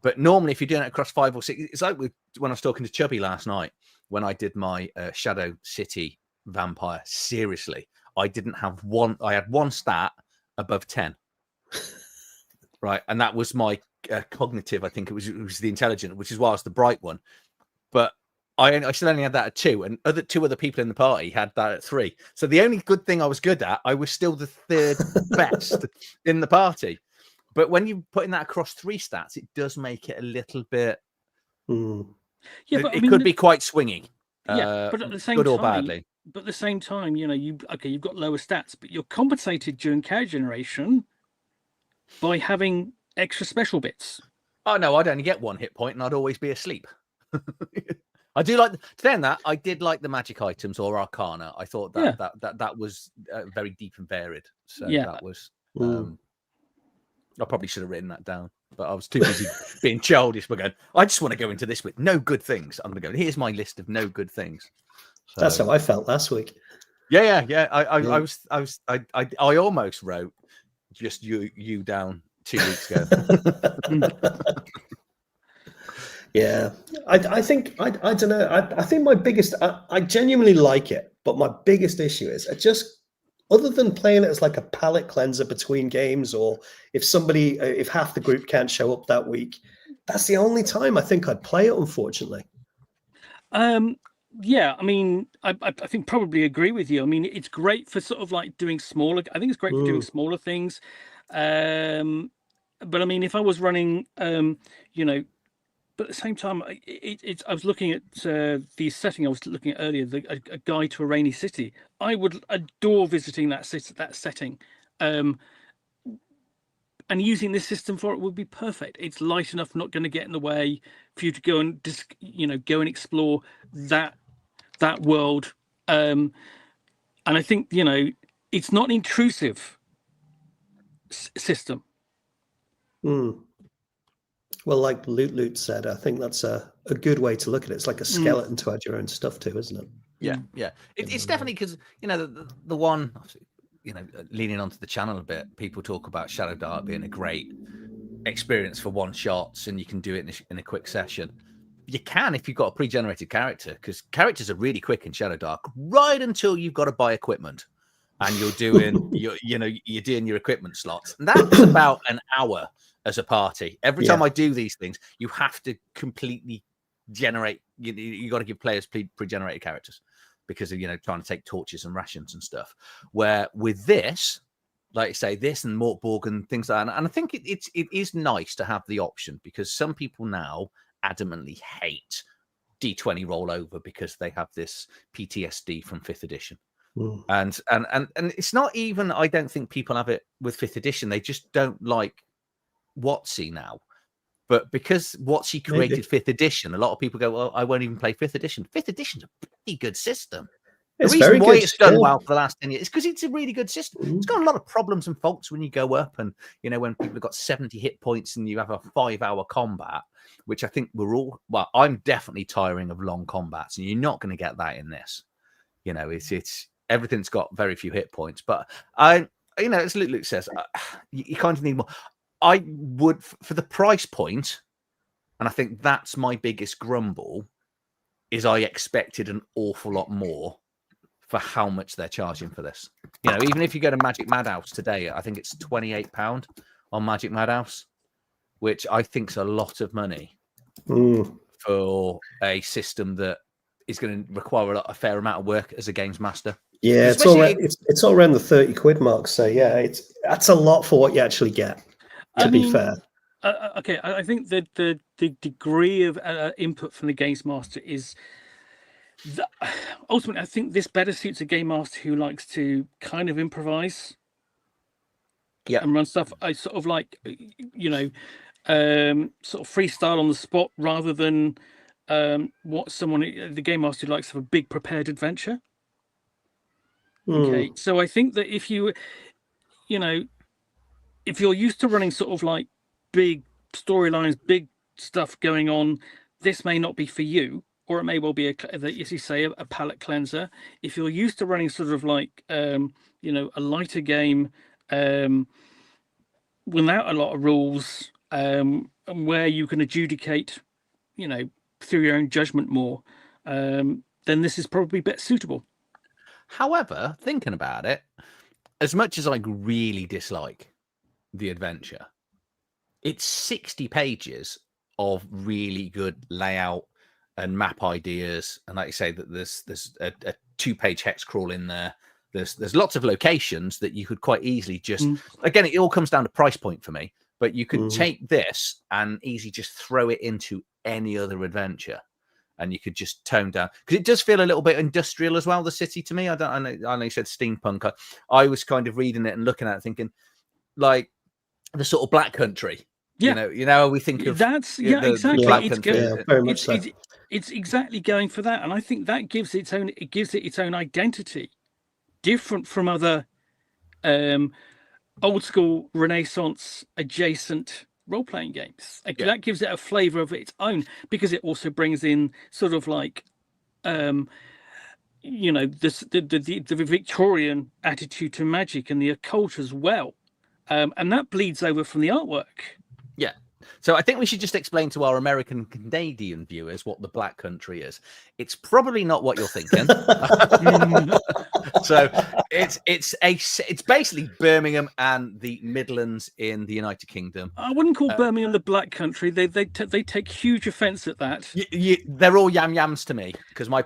But normally, if you're doing it across 5 or 6, it's like when I was talking to Chubby last night when I did my Shadow City vampire. Seriously, I didn't have one. I had 1 stat above 10. Right, and that was my cognitive. I think it was the intelligent, which is why I was the bright one. But I still only had that at 2, and 2 other people in the party had that at 3. So the only good thing I was good at, I was still the 3rd best in the party. But when you're putting that across 3 stats, it does make it a little bit. Yeah, but it could be quite swingy. Yeah, but at the same good time, or badly. But at the same time, you've got lower stats, but you're compensated during character generation by having extra special bits. Oh no, I'd only get 1 hit point, and I'd always be asleep. I do like saying that. I did like the magic items or arcana. I thought that was very deep and varied. So that was. I probably should have written that down, but I was too busy being childish. But going, I just want to go into this with no good things. I'm going to go. Here's my list of no good things. So, that's how I felt last week. Yeah. I almost wrote just you down 2 weeks ago. Yeah, I think I don't know. I think my biggest, I genuinely like it, but my biggest issue is other than playing it as like a palate cleanser between games, or if half the group can't show up that week, that's the only time I think I'd play it, unfortunately. Yeah, I mean, I think probably agree with you. I mean, it's great for sort of like doing smaller. I think it's great for doing smaller things. But I mean, if I was running, but at the same time, I was looking at the setting I was looking at earlier, a guide to a rainy city. I would adore visiting that setting, and using this system for it would be perfect. It's light enough, not going to get in the way for you to go and go and explore that world. And I think it's not an intrusive system. Well, like Loot said, I think that's a good way to look at it. It's like a skeleton to add your own stuff to, isn't it? Yeah. It's definitely because the one, leaning onto the channel a bit, people talk about Shadow Dark being a great experience for one shots, and you can do it in a quick session. You can if you've got a pre-generated character, because characters are really quick in Shadow Dark, right until you've got to buy equipment, and you're doing you're doing your equipment slots, and that's about an hour. As a party, every time I do these things, you have to completely generate. You got to give players pre-generated characters because of trying to take torches and rations and stuff. Where with this, like you say, this and Mortborg and things like that, and I think it is nice to have the option, because some people now adamantly hate D20 rollover because they have this PTSD from 5th edition. And it's not even, I don't think people have it with 5th edition. They just don't like WotC now. But because WotC created 5th edition, a lot of people go, well, I won't even play 5th edition. 5th edition's a pretty good system. The reason why it's done well for the last 10 years is because it's a really good system. It's got a lot of problems and faults when you go up, and when people have got 70 hit points and you have a 5-hour combat, which I think I'm definitely tiring of long combats, and you're not going to get that in this. It's everything's got very few hit points, but as Luke says, you kind of need more. I would, for the price point, and I think that's my biggest grumble, is I expected an awful lot more for how much they're charging for this. Even if you go to Magic Madhouse today, I think it's £28 on Magic Madhouse, which I think is a lot of money for a system that is going to require a fair amount of work as a games master. Yeah, it's all around the 30 quid mark. So yeah, that's a lot for what you actually get. To be fair. Okay, I think that the degree of input from the games master is ultimately, I think this better suits a game master who likes to kind of improvise, and run stuff. I sort of like, sort of freestyle on the spot rather than what the game master who likes to have a big prepared adventure. Okay, so I think that if you're used to running sort of like big storylines, big stuff going on, this may not be for you. Or it may well be, as you say, a palate cleanser. If you're used to running sort of like, a lighter game without a lot of rules, and where you can adjudicate, through your own judgment more, then this is probably better suitable. However, thinking about it, as much as I really dislike the adventure, it's 60 pages of really good layout and map ideas, and like you say, that there's a 2-page hex crawl in there. There's lots of locations that you could quite easily just again, it all comes down to price point for me, but you could take this and easily just throw it into any other adventure, and you could just tone down, because it does feel a little bit industrial as well, the city, to me. I know you said steampunk. I was kind of reading it and looking at it thinking like the sort of Black Country. Yeah, we think of exactly. Black Country. Very much so. It's exactly going for that, and I think that gives it its own identity, different from other old school Renaissance adjacent role-playing games. That gives it a flavor of its own, because it also brings in sort of like the Victorian attitude to magic and the occult as well, and that bleeds over from the artwork. Yeah. So I think we should just explain to our American Canadian viewers what the Black Country is. It's probably not what you're thinking. So it's basically Birmingham and the Midlands in the United Kingdom. I wouldn't call Birmingham the Black Country. They take huge offence at that. They're all yams to me, because my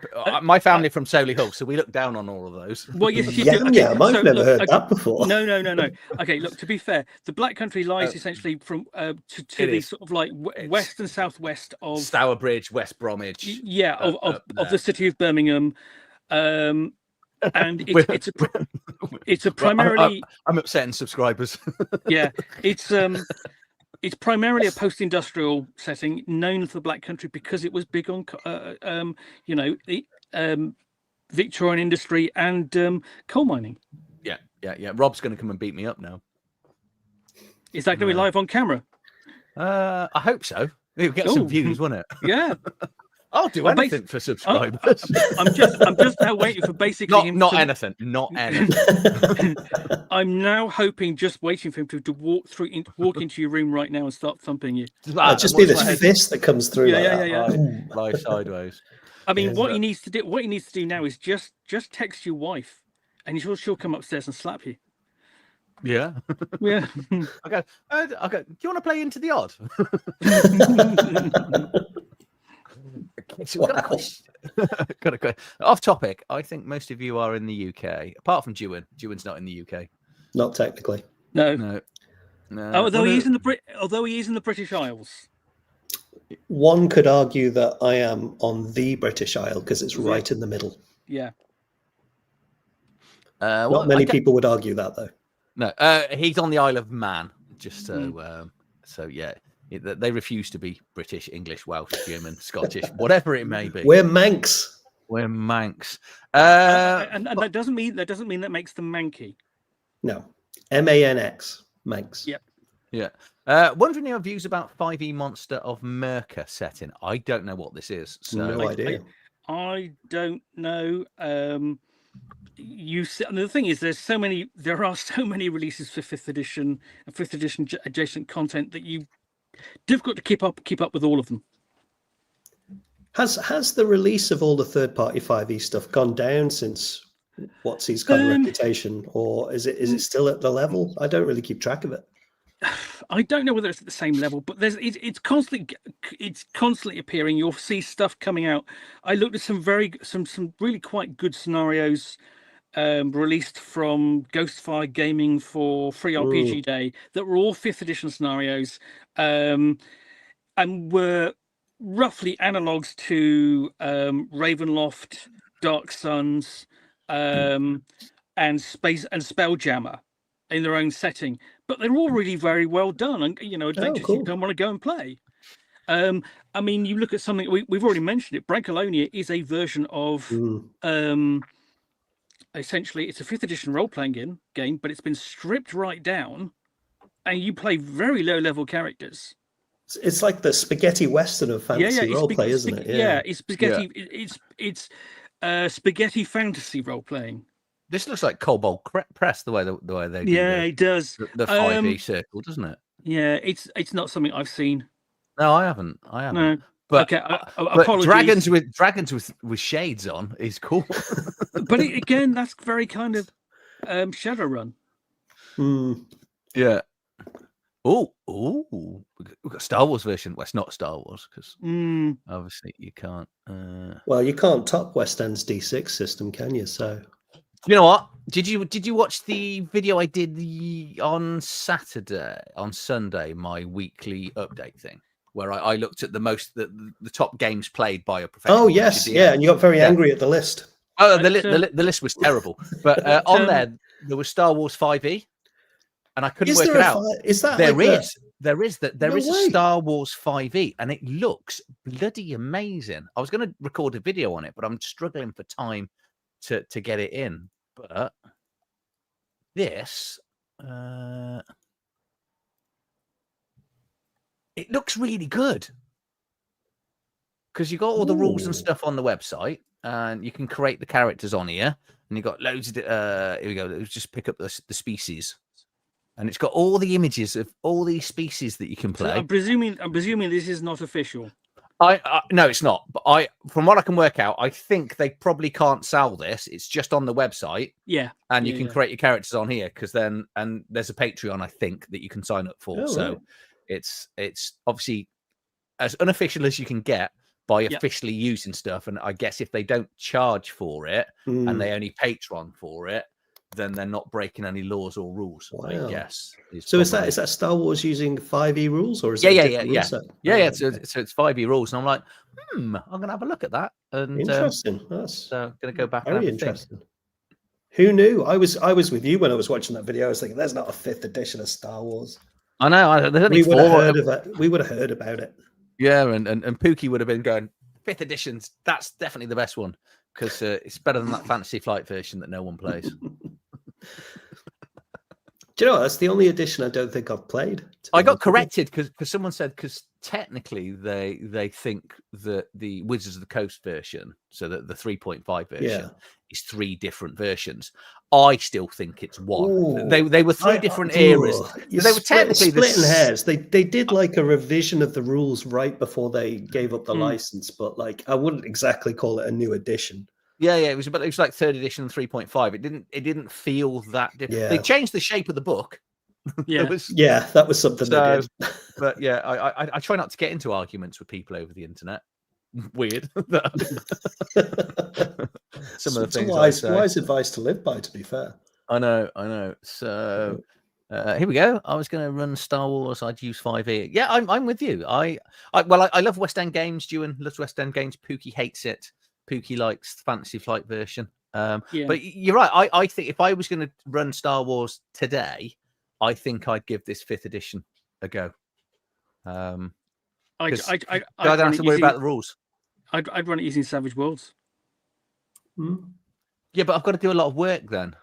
family from Solihull, so we look down on all of those. Well, yes, you do. Okay, I've never heard that before. No. Okay, look, to be fair, the Black Country lies essentially from to the sort of like west and southwest of Stourbridge, West Bromwich. Yeah, of the city of Birmingham. And it's a primarily. I'm upsetting subscribers. Yeah, it's primarily a post-industrial setting, known as the Black Country because it was big on the Victorian industry and coal mining. Yeah. Rob's going to come and beat me up now. Is that going to be live on camera? I hope so. It'll get some views, won't it? Yeah. I'll do anything for subscribers. I'm just now waiting for basically not anything. I'm now waiting for him to walk into your room right now and start thumping you. Just be this fist that comes through. Yeah. Lie sideways. I mean, what he needs to do now is just text your wife, and she'll come upstairs and slap you. Yeah. Yeah. Okay. Do you want to play Into the Odd? So we've got a question. Off topic. I think most of you are in the UK, apart from Dewan. Dewan's not in the UK. Not technically. No. Although he is in the British Isles. One could argue that I am on the British Isle because it's right in the middle. Yeah. Not many people would argue that, though. No, he's on the Isle of Man, just so. So yeah, they refuse to be British, English, Welsh, German, Scottish, whatever it may be. We're Manx. We're Manx. And that doesn't mean that makes them manky. No, MANX, Manx. Yep. Yeah. Wondering your views about 5e Monster of Merca setting. I don't know what this is. So No idea. I don't know. And the thing is, there are so many releases for 5th edition and 5th edition adjacent content that difficult to keep up with all of them. Has the release of all the third-party 5e stuff gone down since Watsy's kind of reputation, or is it still at the level? I don't really keep track of it. I don't know whether it's at the same level, but it's constantly appearing. You'll see stuff coming out. I looked at some really quite good scenarios released from Ghostfire Gaming for Free RPG Day that were all 5th edition scenarios, and were roughly analogues to Ravenloft, Dark Suns, and Spelljammer in their own setting, but they're all really very well done, and adventures you don't want to go and play. I mean, you look at something we've already mentioned it. Brancolonia is a version of essentially it's a 5th edition role-playing game, but it's been stripped right down, and you play very low-level characters. It's like the spaghetti western of fantasy roleplay, isn't it? Yeah, it's spaghetti. Yeah. It's spaghetti fantasy role-playing. This looks like Kobold Press the way they do. Yeah, it does. The 5e circle, doesn't it? Yeah, it's not something I've seen. No, I haven't. No. But, okay, but apologies. dragons with shades on is cool. But again, that's very kind of Shadowrun. Yeah. Oh, we've got a Star Wars version. Well, it's not Star Wars because obviously you can't. Well, you can't top West End's D6 system, can you? So, you know what? Did you watch the video I did on Sunday, my weekly update thing, where I looked at the top games played by a professional. Oh yes, yeah, and you got very angry at the list. Oh, the list was terrible. But on there was Star Wars 5e. And I couldn't work it out. Is that there is a Star Wars 5e, and it looks bloody amazing. I was going to record a video on it, but I'm struggling for time to get it in. But this, it looks really good because you got all the rules and stuff on the website, and you can create the characters on here, and you got loads of. Here we go. Let's just pick up the species. And it's got all the images of all these species that you can play. So I'm presuming this is not official. No, it's not. But from what I can work out, I think they probably can't sell this. It's just on the website. Yeah. And you can create your characters on here and there's a Patreon, I think, that you can sign up for. So it's obviously as unofficial as you can get by officially using stuff. And I guess if they don't charge for it and they only Patreon for it, then they're not breaking any laws or rules. Wow. I guess. So is that Star Wars using 5e rules, or is it? Yeah. So it's 5e rules, and I'm like, I'm gonna have a look at that. And interesting. That's gonna go back. Very interesting. Who knew? I was with you when I was watching that video. I was thinking, there's not a 5th edition of Star Wars. I know. We would have heard of it. We would have heard about it. Yeah, and Pookie would have been going 5th editions. That's definitely the best one because it's better than that Fantasy Flight version that no one plays. Do you know, that's the only edition I don't think I've played. I got corrected because someone said because technically they think that the Wizards of the Coast version, so that the 3.5 version is 3 different versions. I still think it's one. Ooh, they were 3 different eras. They were technically splitting hairs. They did like a revision of the rules right before they gave up the license, but like I wouldn't exactly call it a new edition. Yeah, it was like 3rd edition and 3.5. It didn't feel that different. Yeah. They changed the shape of the book. Yeah, that was something they did. But yeah, I try not to get into arguments with people over the internet. Weird. Some of the things. Wise advice to live by. To be fair, I know. So here we go. I was going to run Star Wars. I'd use 5e. Yeah, I'm with you. I love West End games. Ewan loves West End games. Pookie hates it. Pookie likes the Fantasy Flight version. Yeah. But you're right. I think if I was going to run Star Wars today, I think I'd give this 5th edition a go. I'd I don't run have it to worry using, about the rules. I'd run it using Savage Worlds. Yeah, but I've got to do a lot of work then.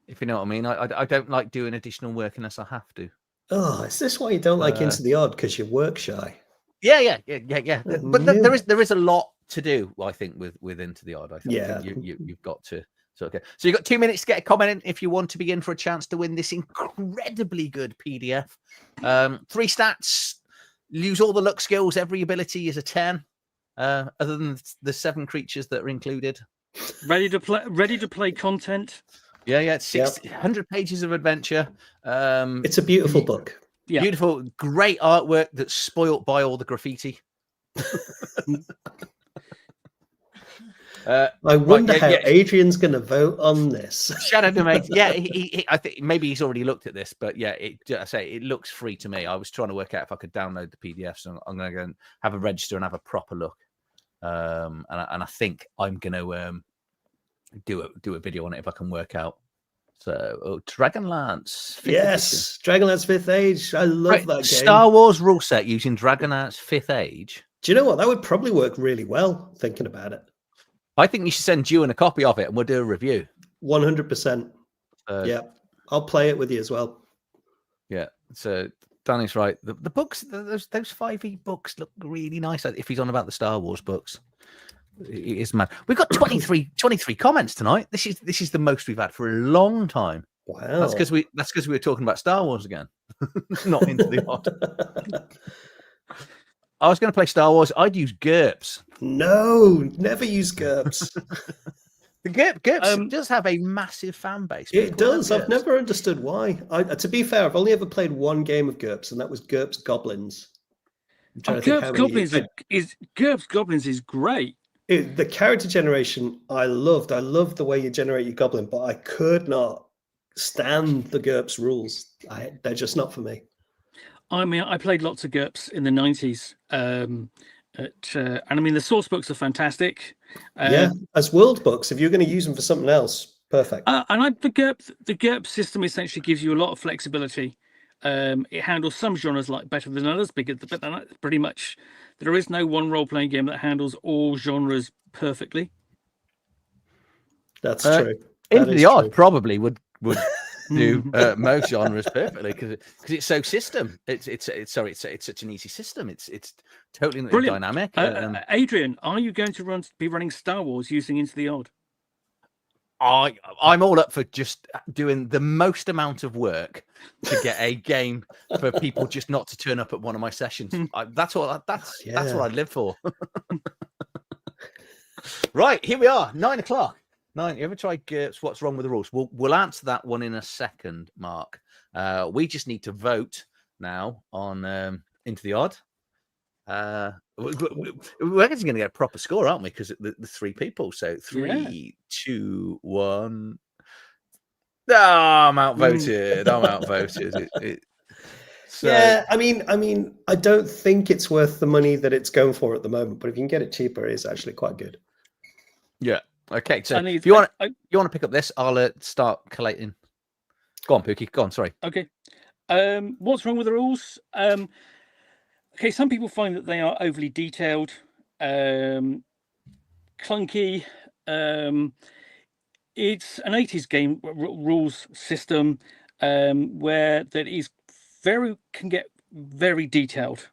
If you know what I mean. I don't like doing additional work unless I have to. Oh, is this why you don't like Into the Odd? Because you're work shy? Yeah. But No. there is a lot to do, I think, with Into the Odd. I think Yeah. you've got to. So okay. So you've got 2 minutes to get a comment in if you want to be in for a chance to win this incredibly good PDF. 3 stats, use all the luck skills, every ability is a 10. Other than the 7 creatures that are included. Ready to play content. Yeah, it's 600 pages of adventure. It's a beautiful book. Yeah. Beautiful, great artwork that's spoilt by all the graffiti. I wonder how Adrian's going to vote on this. Shadow Domain. Yeah, I think maybe he's already looked at this, but yeah, it looks free to me. I was trying to work out if I could download the PDF, so I'm going to go and have a register and have a proper look. And I think I'm going to do a video on it if I can work out. So, Dragonlance. Yes, Dragonlance 5th Age. I love that game. Star Wars rule set using Dragonlance 5th Age. Do you know what? That would probably work really well, thinking about it. I think you should send Ewan a copy of it and we'll do a review. 100%. Yeah, I'll play it with you as well. Yeah, so Danny's right. The books, those 5e books look really nice. If he's on about the Star Wars books. It is mad. We've got 23 comments tonight. This is the most we've had for a long time. Wow. That's because we were talking about Star Wars again. Not Into the Odd. I was going to play Star Wars. I'd use GURPS. No, never use GURPS. The GURPS does have a massive fan base. It does. I've never understood why. To be fair, I've only ever played one game of GURPS, and that was GURPS Goblins. GURPS Goblins is great. The character generation, I loved. I loved the way you generate your goblin, but I could not stand the GURPS rules. They're just not for me. I mean, I played lots of GURPS in the 90s. And I mean, the source books are fantastic. As world books, if you're going to use them for something else, perfect. And the GURPS system essentially gives you a lot of flexibility. It handles some genres better than others, because pretty much there is no one role-playing game that handles all genres perfectly. That's true. Into the Odd probably would do most genres perfectly because it's so system. It's such an easy system. It's totally dynamic. Adrian, are you going to be running Star Wars using Into the Odd? I'm all up for just doing the most amount of work to get a game for people just not to turn up at one of my sessions. That's what I live for. Right, here we are, 9 o'clock. 9. You ever tried GURPS? What's wrong with the rules? We'll answer that one in a second, Mark. We just need to vote now on Into the Odd. We're actually going to get a proper score, aren't we? Because the 3 people. So 3, 2, 1. Oh, I'm outvoted. I'm outvoted. Yeah, I mean, I don't think it's worth the money that it's going for at the moment. But if you can get it cheaper, it is actually quite good. Yeah. Okay. So if you want to pick up this, I'll start collating. Go on, Pookie. Go on. Sorry. Okay. What's wrong with the rules? Okay, some people find that they are overly detailed, clunky. It's an 80s game rules system where that is can get very detailed.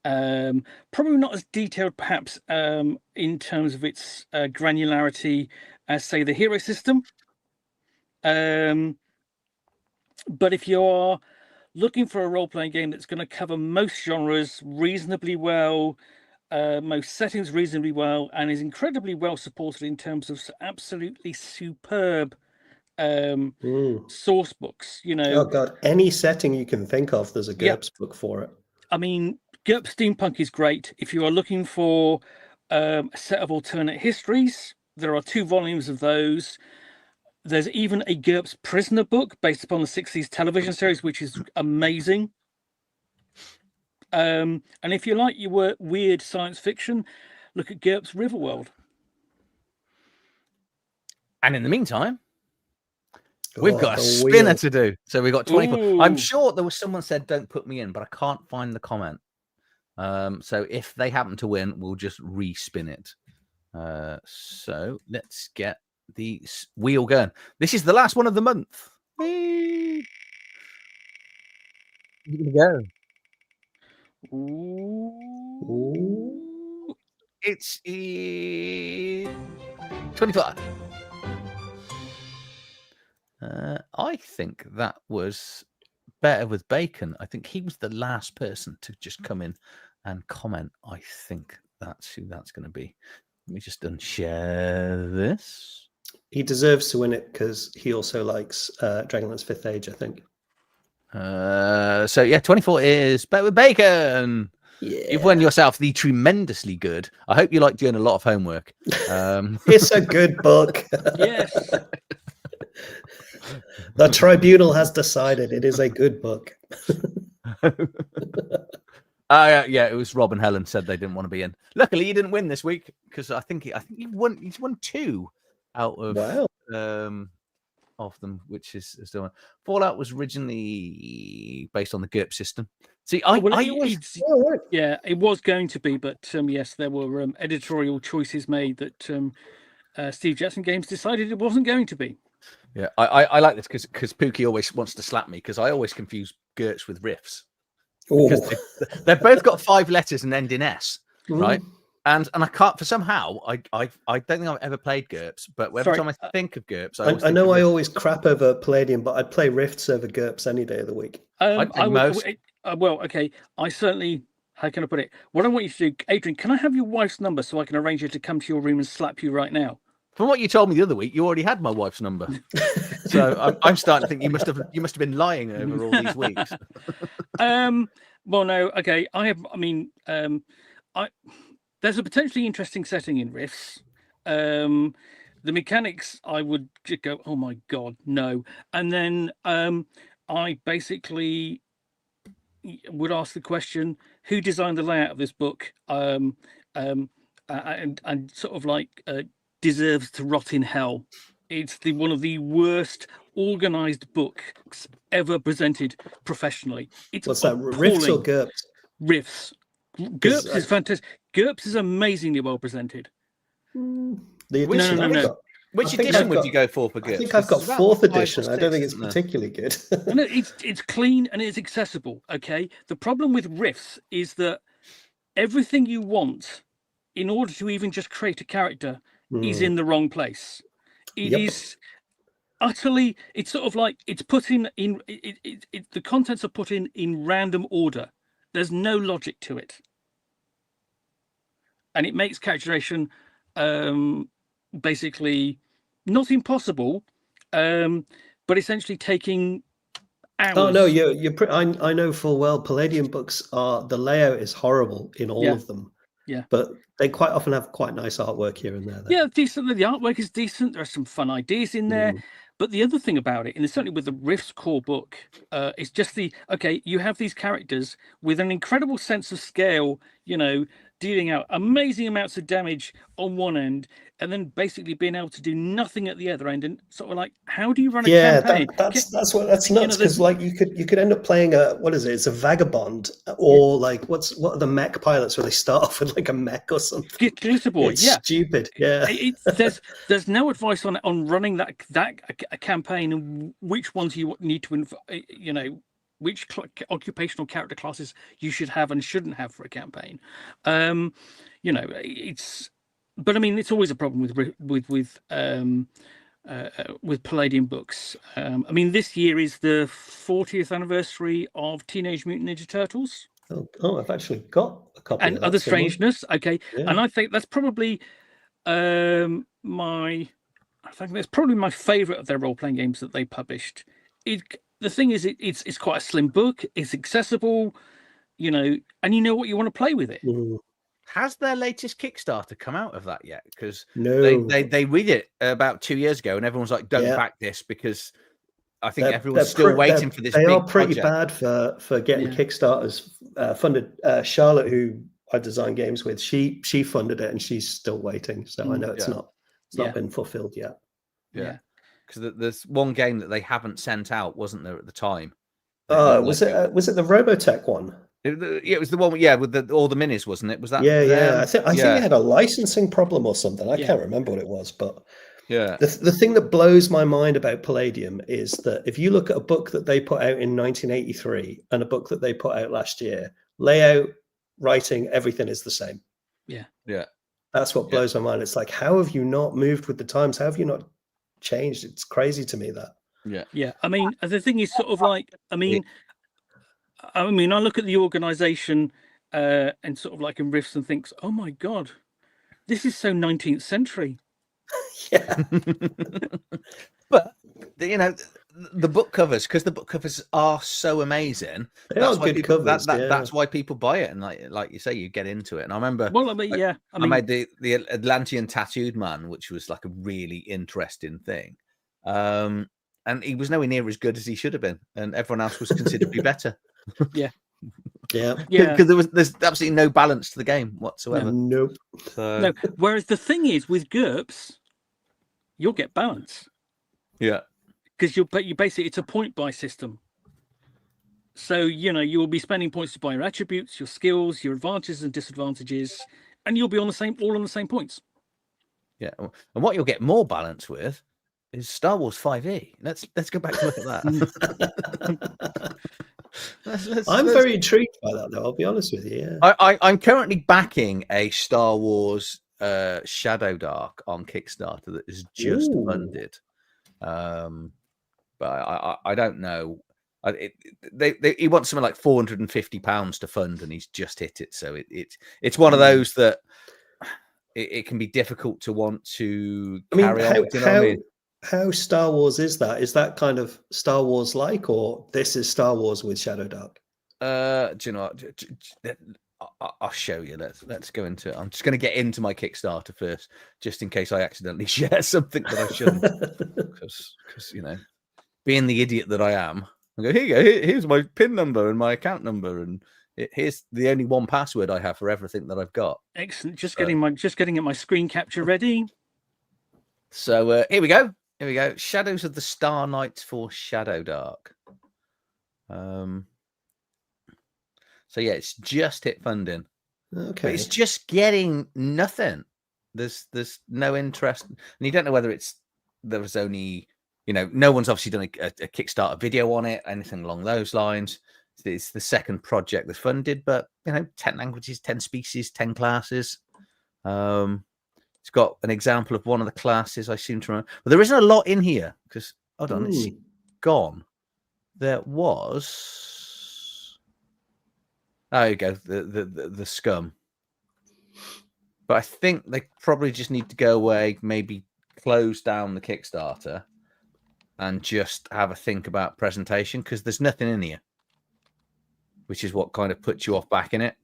Probably not as detailed, perhaps, in terms of its granularity as, say, the hero system. But if you are looking for a role-playing game that's going to cover most genres reasonably well, most settings reasonably well, and is incredibly well supported in terms of absolutely superb source books, Oh god, any setting you can think of, there's a GURPS book for it. I mean, GURPS Steampunk is great. If you are looking for a set of alternate histories, there are 2 volumes of those. There's even a GURPS Prisoner book based upon the 60s television series, which is amazing. And if you like your weird science fiction, look at GURPS Riverworld. And in the meantime, we've got a the spinner wheel. to do. So we've got 24. I'm Ooh. sure there was someone said don't put me in, but I can't find the comment. So if they happen to win, we'll just re-spin it. So let's get the wheel going. This is the last one of the month. Here we go. Ooh. It's 25. I think that was Better with Bacon. I think he was the last person to just come in and comment. I think that's who that's going to be. Let me just unshare this. He deserves to win it because he also likes Dragonlance 5th Age, I think. So yeah, 24 is Better with Bacon. Yeah. You've won yourself the tremendously good. I hope you like doing a lot of homework. It's a good book. Yes. The tribunal has decided it is a good book. Yeah, it was Rob and Helen said they didn't want to be in. Luckily, he didn't win this week because I think he won. He's won 2 out of of them, which is still. Fallout was originally based on the GURP system. See, it was going to be, but yes, there were editorial choices made that Steve Jackson Games decided it wasn't going to be. Yeah, I like this because Pookie always wants to slap me because I always confuse GURPS with riffs. Because they've both got 5 letters and end in S, right? And I can't for somehow I don't think I've ever played GURPS, but every time I think of GURPS, I know I always crap over Palladium, but I'd play Rifts over GURPS any day of the week. I certainly. How can I put it? What I want you to do, Adrian, can I have your wife's number so I can arrange her to come to your room and slap you right now? From what you told me the other week, you already had my wife's number, so I'm starting to think you must have been lying over all these weeks. Well, no, okay. There's a potentially interesting setting in Rifts. The mechanics, I would just go, oh my god, no. And then I basically would ask the question, who designed the layout of this book? And sort of like deserves to rot in hell. It's one of the worst organized books ever presented professionally. It's What's that? Rifts or GURPS? Rifts. GURPS is fantastic. GURPS is amazingly well presented. No. Which edition would you go for GURPS? I think I've got 4th edition. I don't think it's particularly good. And it's clean and it's accessible. Okay. The problem with Rifts is that everything you want in order to even just create a character is in the wrong place. It is utterly. It's sort of like it's put in the contents are put in random order. There's no logic to it, and it makes characterization basically not impossible, but essentially taking hours. Oh no, I know full well Palladium books the layout is horrible in all of them. Yeah, but they quite often have quite nice artwork here and there. Though. Yeah, decent. The artwork is decent. There are some fun ideas in there. But the other thing about it, and certainly with the Rifts core book, it's just you have these characters with an incredible sense of scale, dealing out amazing amounts of damage on one end, and then basically being able to do nothing at the other end. And sort of like, how do you run a campaign? That's nuts because you could end up playing it's a vagabond or what are the mech pilots where they start off with like a mech or something. It's stupid. Yeah, there's no advice on running that campaign and which ones you need to which occupational character classes you should have and shouldn't have for a campaign. But I mean, it's always a problem with Palladium books. I mean, this year is the 40th anniversary of Teenage Mutant Ninja Turtles. Oh, I've actually got a copy and of that Other Strangeness. Okay, yeah. And I think that's probably my favorite of their role-playing games that they published. The thing is, it's quite a slim book. It's accessible, and you know what you want to play with it. Has their latest Kickstarter come out of that yet? Because no, they read it about 2 years ago, and everyone's like, "Don't back this," because I think everyone's still waiting for this. They big are pretty project. bad for getting Kickstarters funded. Charlotte, who I design games with, she funded it, and she's still waiting. So I know it's not been fulfilled yet. Yeah. Because there's one game that they haven't sent out, wasn't there, at the time? Was it the Robotech one? It was the one, with all the minis, wasn't it? Was that? Yeah. I think yeah. they had a licensing problem or something. I Yeah. can't remember what it was, but Yeah. the thing that blows my mind about Palladium is that if you look at a book that they put out in 1983 and a book that they put out last year, layout, writing, everything is the same. Yeah. Yeah. That's what blows my mind. It's like, how have you not moved with the times? How have you not changed? It's crazy to me that. Yeah. I mean, the thing is sort of like, I mean, I look at the organization and sort of like in riffs and thinks, oh my God, this is so 19th century. Yeah. But, the book covers, because the book covers are so amazing. They are good covers. That's why people buy it. And like you say, you get into it. And I remember, Well, I mean, I made the Atlantean Tattooed Man, which was like a really interesting thing. And he was nowhere near as good as he should have been. And everyone else was considerably better. Yeah. Because there's absolutely no balance to the game whatsoever. Nope. No. Whereas the thing is, with GURPS, you'll get balance. Yeah. Because you basically, it's a point buy system. So, you will be spending points to buy your attributes, your skills, your advantages and disadvantages, and you'll be all on the same points. Yeah. And what you'll get more balance with is Star Wars 5e. Let's go back to look at that. I'm very intrigued by that, though. I'll be honest with you. Yeah. I'm currently backing a Star Wars Shadow Dark on Kickstarter that is just funded. But I don't know. He wants something like £450 to fund, and he's just hit it. So it's one of those that it can be difficult to want to carry on. How Star Wars is that? Is that kind of Star Wars like, or this is Star Wars with Shadow Dark? Do you know what? I'll show you. Let's go into it. I'm just going to get into my Kickstarter first, just in case I accidentally share something that I shouldn't. Because being the idiot that I am, I go, here you go. Here's my PIN number and my account number, and here's the only one password I have for everything that I've got. Excellent. Just getting my screen capture ready. So here we go. Here we go. Shadows of the Star Knights for Shadow Dark. So yeah, it's just hit funding. Okay. But it's just getting nothing. There's no interest, and you don't know whether there was only, no one's obviously done a Kickstarter video on it, anything along those lines. It's the second project that's funded, but 10 languages, 10 species, 10 classes. It's got an example of one of the classes I seem to remember. But there isn't a lot in here because, hold on, it's gone. There was. There you go, the scum. But I think they probably just need to go away, maybe close down the Kickstarter and just have a think about presentation, because there's nothing in here, which is what kind of puts you off backing it.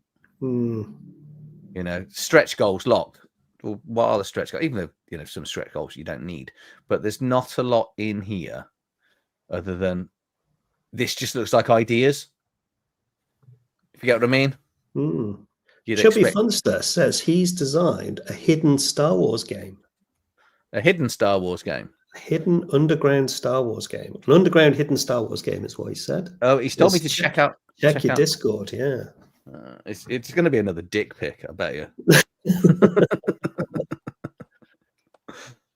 Stretch goals locked. Well, what are the stretch goals? Even though, some stretch goals you don't need, but there's not a lot in here other than this just looks like ideas. If you get what I mean. Chubby Funster says he's designed a hidden Star Wars game. A hidden Star Wars game. A hidden underground Star Wars game. An underground hidden Star Wars game is what he said. Oh, he's told me to check out your Discord. Yeah. It's going to be another dick pic, I bet you.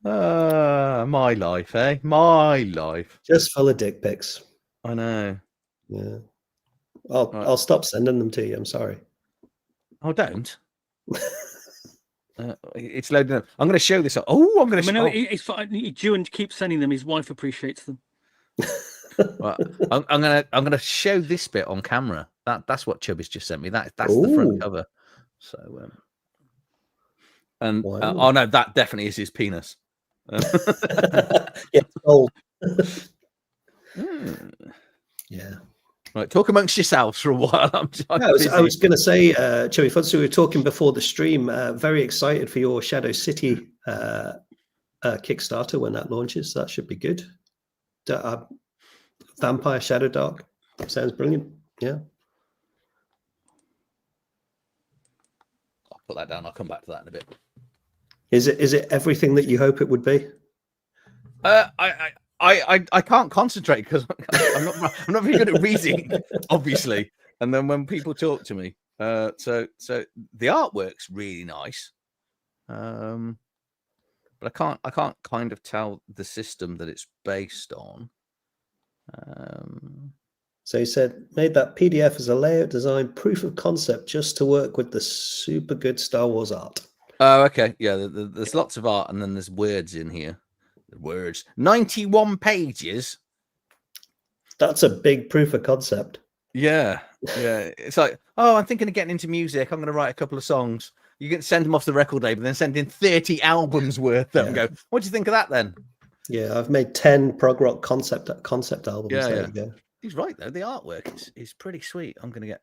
My life, eh? My life. Just full of dick pics. I know. Yeah. I'll stop sending them to you. I'm sorry. Oh, don't. It's loading up. I'm going to show this. Oh, I'm going to show. No, it's fine. Ewan keeps sending them. His wife appreciates them. Well, I'm going to show this bit on camera. That's what Chubby's just sent me. That's the front cover. So, wow. Oh no, that definitely is his penis. Yeah, old. Yeah. Right, talk amongst yourselves for a while. I was going to say, Chubby Funster, we were talking before the stream. Very excited for your Shadow City Kickstarter when that launches. That should be good. Vampire Shadow Dark sounds brilliant. Yeah. I'll put that down. I'll come back to that in a bit. Is it everything that you hope it would be? I can't concentrate because I'm not very good at reading, obviously. And then when people talk to me, so the artwork's really nice, but I can't kind of tell the system that it's based on. So he said, made that PDF as a layout design proof of concept just to work with the super good Star Wars art. Oh, okay. Yeah, there's lots of art, and then there's words in here. Words. 91 pages. That's a big proof of concept. Yeah. It's like, oh, I'm thinking of getting into music. I'm going to write a couple of songs. You can send them off the record label, then send in 30 albums worth of them. And go, what do you think of that then? Yeah, I've made 10 prog rock concept albums. Yeah, there yeah. you go. He's right though. The artwork is pretty sweet. Am I going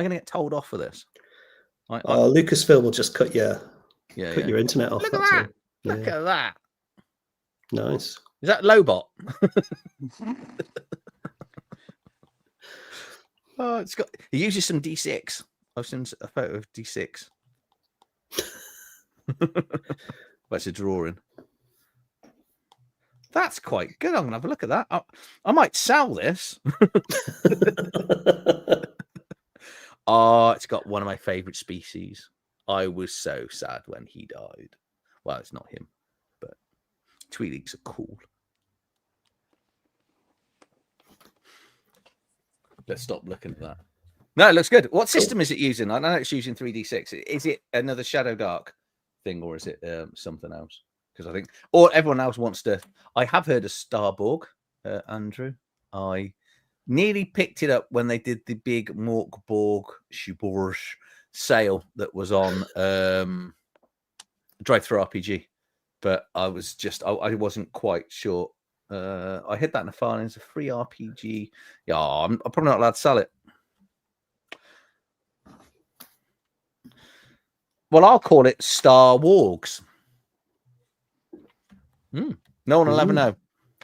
to get told off for this? Lucasfilm will just cut your internet off. Look at that. Look at that. Nice. Is that Lobot? Oh, it's got. He uses some D6. I've seen a photo of D6. That's a drawing. That's quite good. I'm gonna have a look at that. I might sell this. Oh, it's got one of my favorite species. I was so sad when he died. Well, it's not him, but Twi'leks are cool. Let's stop looking at that. No, it looks good. What system is it using? I know it's using 3D6. Is it another Shadow Dark thing, or is it something else? Because I think, or everyone else wants to. I have heard of Starborg, Andrew. I nearly picked it up when they did the big Morkborg sale that was on Drive-Thru RPG, but I was just I wasn't quite sure. I hid that in a file. It's a free RPG. Yeah, I'm probably not allowed to sell it. Well, I'll call it Star Wargs. No one will ever know.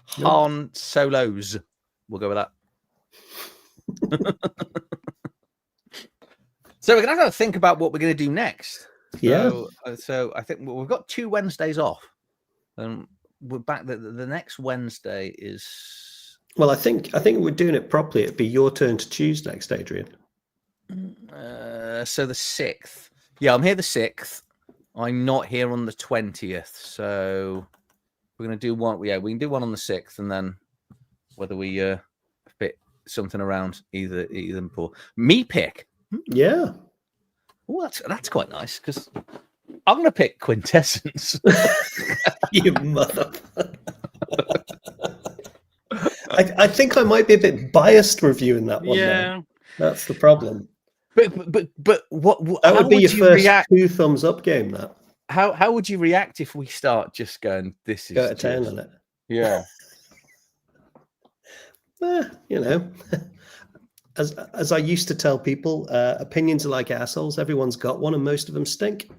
Han Solos. We'll go with that. So we're going to have to think about what we're going to do next. Yeah. So I think we've got 2 Wednesdays off. And we're back. The next Wednesday is... Well, I think we're doing it properly. It'd be your turn to choose next, Adrian. So the 6th. Yeah, I'm here the 6th. I'm not here on the 20th. So we're going to do one. Yeah, we can do one on the 6th, and then whether we fit something around either for me pick. Yeah. Oh, that's quite nice because I'm going to pick Quintessence. You mother. I think I might be a bit biased reviewing that one. Yeah, that's the problem. But what that would be your first 2 thumbs up game. That how would you react if we start just going? This is go to town on it. Yeah. You know, as I used to tell people, opinions are like assholes. Everyone's got one, and most of them stink.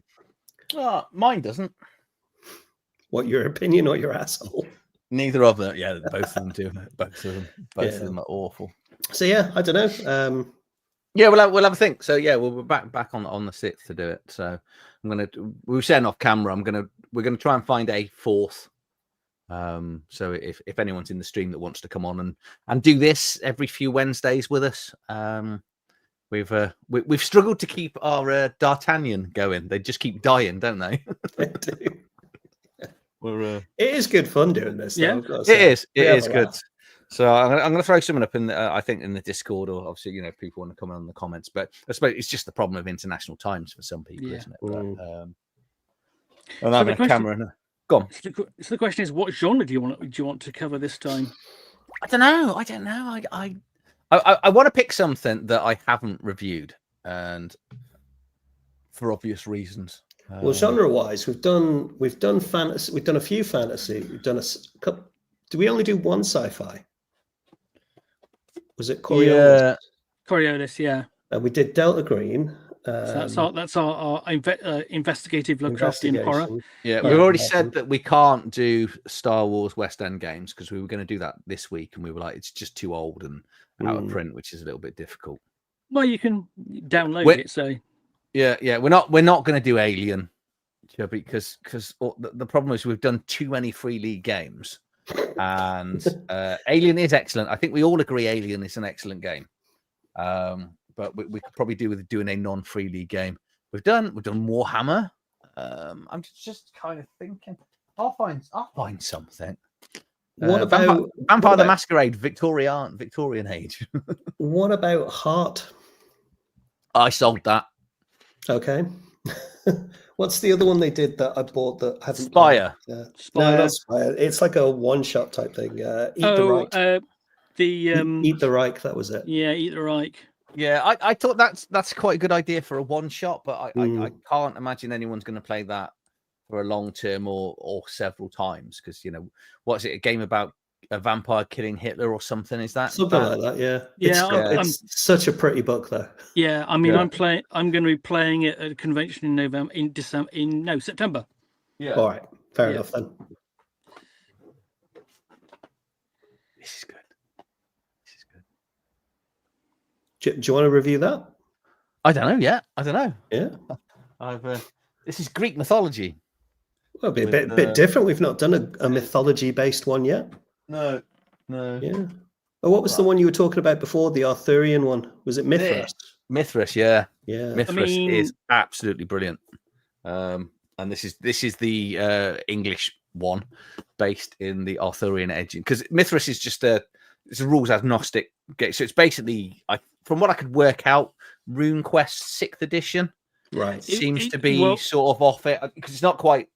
Mine doesn't. What, your opinion or your asshole? Neither of them. Yeah, both of them do. Both of them are awful. So yeah, I don't know. Yeah, we'll have a think. So yeah, we'll be back on the 6th to do it. So we were saying off camera, we're gonna try and find a 4th. So if anyone's in the stream that wants to come on and do this every few Wednesdays with us, we've struggled to keep our D'Artagnan going. They just keep dying, don't they? They do. It is good fun doing this. Yeah, it is good. So I'm going to throw something up in I think in the Discord, or obviously if people want to comment on the comments. But I suppose it's just the problem of international times for some people, isn't it? But, and having a camera. Go on. So the question is, what genre do you want to cover this time? I don't know. I want to pick something that I haven't reviewed, and for obvious reasons. Well, genre-wise, we've done fantasy. We've done a few fantasy. We've done a couple. Did we only do one sci-fi? Was it Coriolis? Yeah. Coriolis, yeah. And we did Delta Green. So that's our investigative Lovecraftian horror. Yeah, we've already said that we can't do Star Wars West End games because we were going to do that this week, and we were like, it's just too old and out of print, which is a little bit difficult. Well, you can download it. So yeah, we're not going to do Alien, because the problem is we've done too many free league games. And Alien is excellent. I think we all agree Alien is an excellent game. But we could probably do with doing a non-free league game. We've done Warhammer. I'm just kind of thinking I'll find something. What about Vampire the Masquerade, Victorian age? What about Heart? I sold that. Okay. What's the other one they did that I bought that I haven't Spire. played? Spire. No, not Spire. It's like a one-shot type thing. Eat the Reich. Eat the Reich. That was it. Yeah, Eat the Reich. Yeah, I thought that's quite a good idea for a one-shot, but I can't imagine anyone's going to play that for a long term or several times because what's it, a game about a vampire killing Hitler or something? Is that something like that? Yeah, it's such a pretty book though. Yeah, I mean, I'm going to be playing it at a convention in September. Yeah. All right, fair enough then. This is good. Do you want to review that? I don't know yet. I don't know. Yeah. This is Greek mythology. Well, it'll be a bit different. We've not done a mythology-based one yet. No. Yeah. Oh, what was the one you were talking about before? The Arthurian one? Was it Mithras? Mithras, yeah. Yeah. Mithras is absolutely brilliant. And this is the English one based in the Arthurian age. Because Mithras is just it's a rules agnostic game. So it's basically, from what I could work out, RuneQuest 6th edition. Right. Seems to be sort of off it because it's not quite.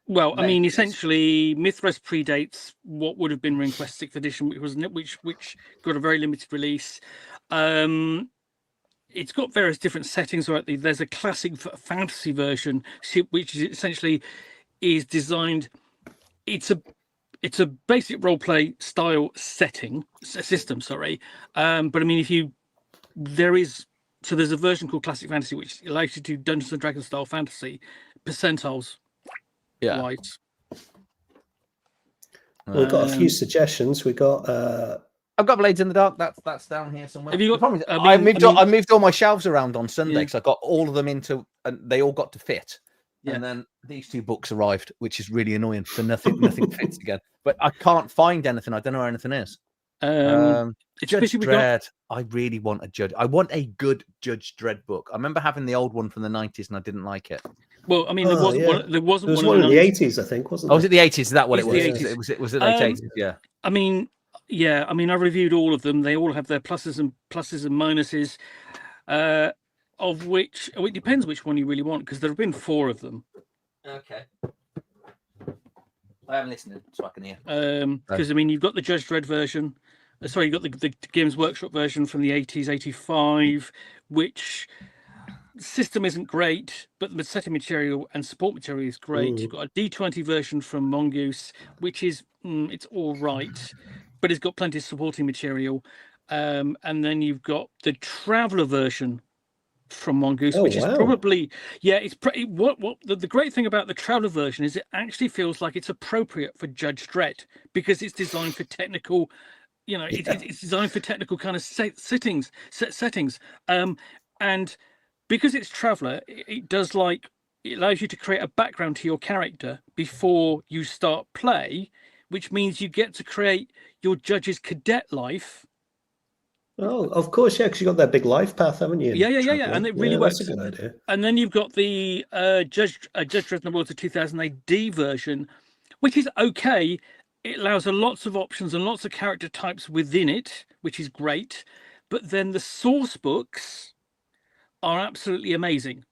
Well, I mean, essentially, Mithras predates what would have been RuneQuest 6th edition, which got a very limited release. It's got various different settings. Right, there's a classic fantasy version, which is essentially designed. It's a basic roleplay style system. Sorry, but I mean, there's a version called Classic Fantasy, which allows you to do Dungeons and Dragons style fantasy percentiles. Yeah. Right. We've got a few suggestions. We got. I've got Blades in the Dark. That's down here somewhere. Have you got? I moved all my shelves around on Sunday because I got all of them into, and they all got to fit. Yeah. And then these 2 books arrived, which is really annoying. So nothing fits again. But I can't find anything. I don't know where anything is. Judge Dredd. I really want a Judge. I want a good Judge Dredd book. I remember having the old one from the 90s, and I didn't like it. Well, I mean, there was one in the 80s, I think, wasn't there? Was it the 80s? Is that what it was? The it was the late 80s. Yeah. I mean, I reviewed all of them. They all have their pluses and minuses. Of which it depends which one you really want, because there have been 4 of them. Okay. I haven't listened, so I can hear. Because I mean, you've got the Judge Dredd version. Sorry, you've got the Games Workshop version from the 80s, 85, which system isn't great, but the setting material and support material is great. You've got a D20 version from Mongoose, which is it's all right, but it's got plenty of supporting material. And then you've got the Traveller version from Mongoose, which is probably it's pretty. The great thing about the Traveller version is it actually feels like it's appropriate for Judge Dredd because it's designed for technical. It's designed for technical kind of settings. And because it's Traveller, it allows you to create a background to your character before you start play, which means you get to create your judge's cadet life. Oh, of course, yeah, because you got that big life path, haven't you? Yeah, and it really works. That's a good idea. And then you've got the Judge Dredd and the Worlds of 2000 AD version, which is okay. It allows lots of options and lots of character types within it, which is great. But then the source books are absolutely amazing.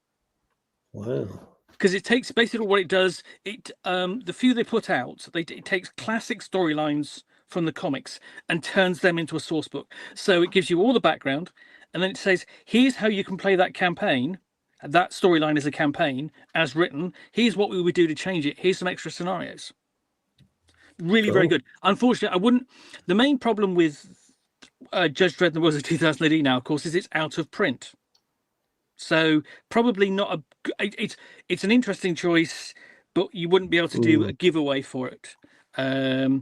Wow. Because it takes basically what it does. The few they put out, it takes classic storylines from the comics and turns them into a source book. So it gives you all the background, and then it says, here's how you can play that campaign. That storyline is a campaign as written. Here's what we would do to change it. Here's some extra scenarios. Really, very good. Unfortunately, the main problem with Judge Dredd and the Worlds of 2000 AD now, of course, is it's out of print. So probably not it's an interesting choice, but you wouldn't be able to do a giveaway for it. I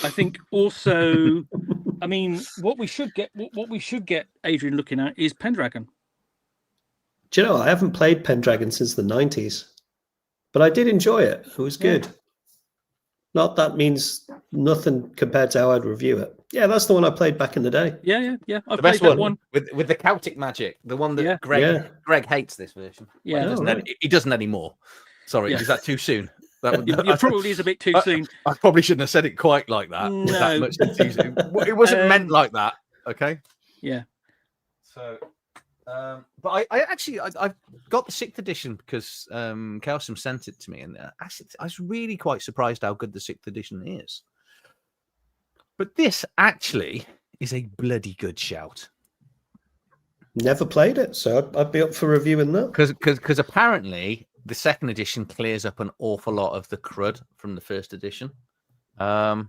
think also, I mean, what we should get, Adrian, looking at is Pendragon. Do you know, I haven't played Pendragon since the 90s, but I did enjoy it. It was good. Not that means nothing compared to how I'd review it. Yeah, that's the one I played back in the day. Yeah. I've The best played that one. with the Celtic magic, the one that Yeah. Greg hates this version. Yeah. Well, he doesn't anymore. Sorry, Yeah. is that too soon? It probably is a bit too soon. I probably shouldn't have said it quite like that. No. That much too soon. It wasn't meant like that. Okay. Yeah. So, but I've got the 6th edition because Kelsum sent it to me, and I was really quite surprised how good the 6th edition is. But this actually is a bloody good shout. Never played it, so I'd be up for reviewing that. Because apparently the 2nd edition clears up an awful lot of the crud from the 1st edition. But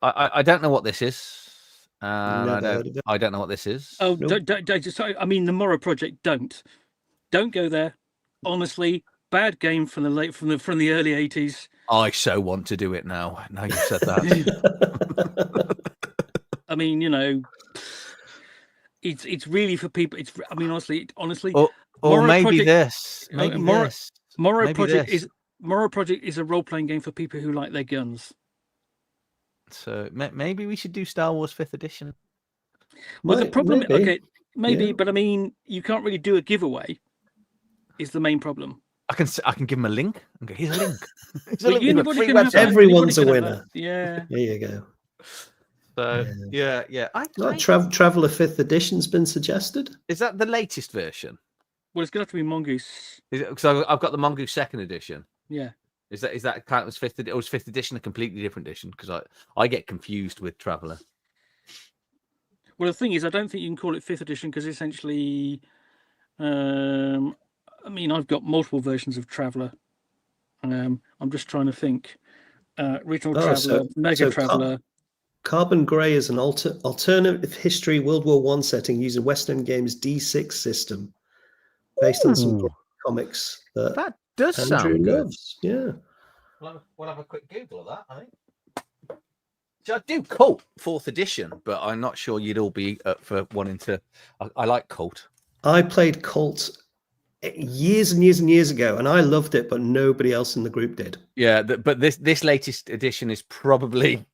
I don't know what this is. I don't know what this is. Oh, Nope. don't. Sorry, I mean, the Morrow Project. Don't go there. Honestly, bad game from the early 80s. I so want to do it now. Now you've said that. I mean, it's really for people. I mean, honestly. Or maybe Project, this. Maybe this. Morrow Project is a role-playing game for people who like their guns. So maybe we should do Star Wars 5th edition. Well, the problem, maybe, Yeah. but I mean, you can't really do a giveaway. Is the main problem. I can give him a link. Okay, here's a link. Here's a Well, link with a anybody free can have website. that. Everyone's Anybody a can have winner. that. Yeah. There you go. So yeah. Traveller 5th edition's been suggested. Is that the latest version? Well, it's going to have to be Mongoose. So I've got the Mongoose 2nd edition. Yeah. Is that count as 5th edition? Or is 5th edition a completely different edition? Because I get confused with Traveller. Well, the thing is, I don't think you can call it 5th edition because essentially, I mean, I've got multiple versions of Traveller. I'm just trying to think. Regional Traveller, Mega Traveller. Carbon Grey is an alternative history World War I setting using West End Games D6 system based on some comics That does Andrew sound good. loves. Yeah. We'll have a quick Google of that, I think. So I do Cult 4th edition, but I'm not sure you'd all be up for wanting to. I like Cult. I played Cult years and years and years ago, and I loved it, but nobody else in the group did. Yeah, but this latest edition is probably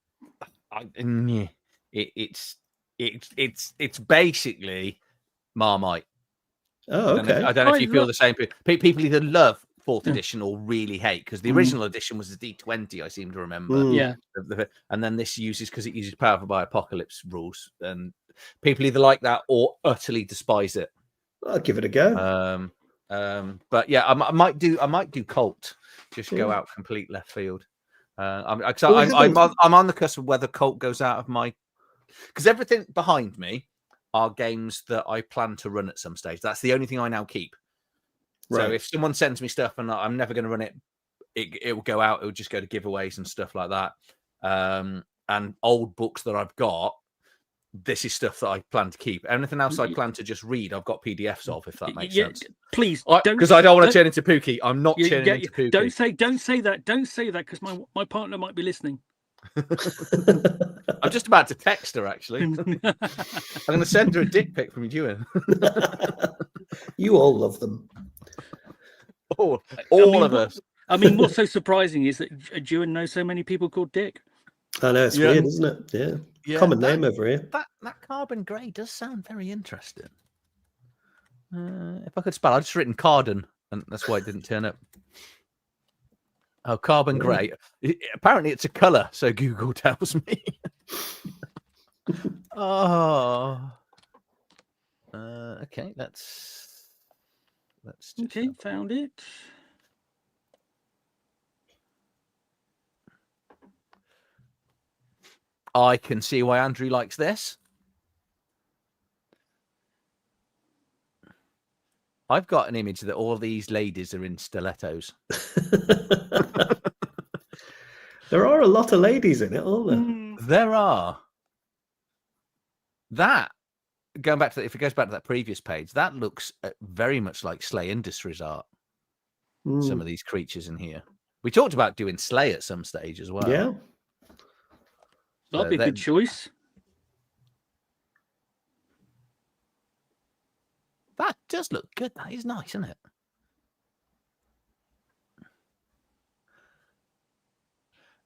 it's basically Marmite. Oh, okay. I don't know if you feel the same. People either love 4th edition or really hate, because the original edition was the D20. I seem to remember. Yeah. And then this because it uses Powerful by Apocalypse rules, and people either like that or utterly despise it. I'll give it a go. But yeah, I might do Cult. Just go out complete left field. I'm on the cusp of whether Cult goes out of my, because everything behind me are games that I plan to run at some stage. That's the only thing I now keep. Right. So if someone sends me stuff and I'm never going to run it, it will go out. It will just go to giveaways and stuff like that. And old books that I've got, this is stuff that I plan to keep. Anything else I plan to just read, I've got PDFs of, if that makes sense. Please, because I don't want to turn into Pookie. I'm not turning into Pookie. Don't say that. Don't say that, because my partner might be listening. I'm just about to text her, actually. I'm going to send her a dick pic from Ewan. You all love them. All of us. I mean, what's so surprising is that Ewan knows so many people called Dick. I know, it's weird, isn't it? Yeah. Common name over here. That Carbon Grey does sound very interesting. If I could spell, I'd just written Carden, and that's why it didn't turn up. Oh, Carbon Grey. Apparently it's a colour, so Google tells me. Okay, let's just Okay, found it. I can see why Andrew likes this. I've got an image that all these ladies are in stilettos. There are a lot of ladies in it, aren't there? There are. That, going back to if it goes back to that previous page, that looks very much like Slay Industries art. Some of these creatures in here. We talked about doing Slay at some stage as well. Yeah. That'd be a good choice. That does look good. That is nice, isn't it?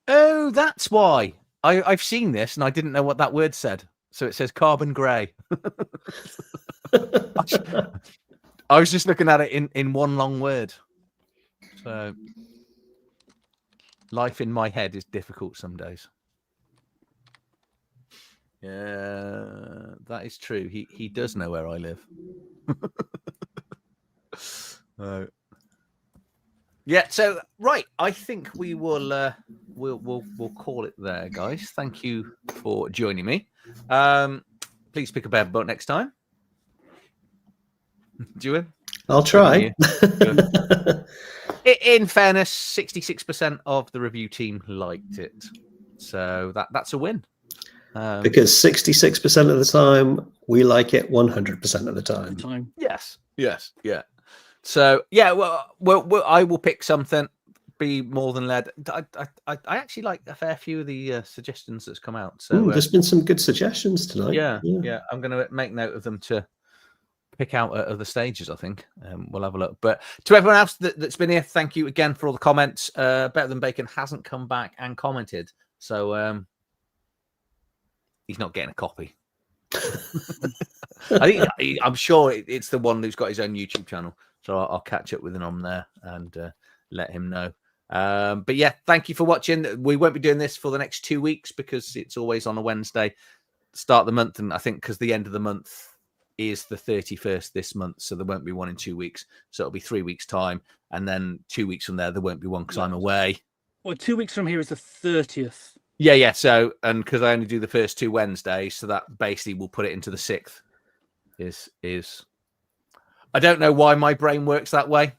Oh, that's why. I've seen this and I didn't know what that word said. So it says carbon grey. I was just looking at it in one long word. So life in my head is difficult some days. Yeah, that is true. He does know where I live. Yeah, so right, I think we will we'll call it there, guys. Thank you for joining me. Please pick a better boat next time. Ewan? I'll try. In fairness, 66% of the review team liked it, so that's a win. Because 66% of the time we like it 100% of the time. Yes, yeah. So yeah, well, I will pick something. Be more than led. I actually like a fair few of the suggestions that's come out. So there's been some good suggestions tonight. Yeah. I'm going to make note of them to pick out at other stages. I think we'll have a look. But to everyone else that's been here, thank you again for all the comments. Better Than Bacon hasn't come back and commented, so he's not getting a copy. I'm sure it's the one who's got his own YouTube channel. So I'll catch up with him on there and let him know. But yeah, thank you for watching. We won't be doing this for the next 2 weeks because it's always on a Wednesday, start of the month. And I think because the end of the month is the 31st this month. So there won't be one in 2 weeks. So it'll be 3 weeks time. And then 2 weeks from there won't be one because I'm away. Well, 2 weeks from here is the 30th. Yeah. So, and because I only do the first 2 Wednesdays, so that basically will put it into the 6th. Is I don't know why my brain works that way,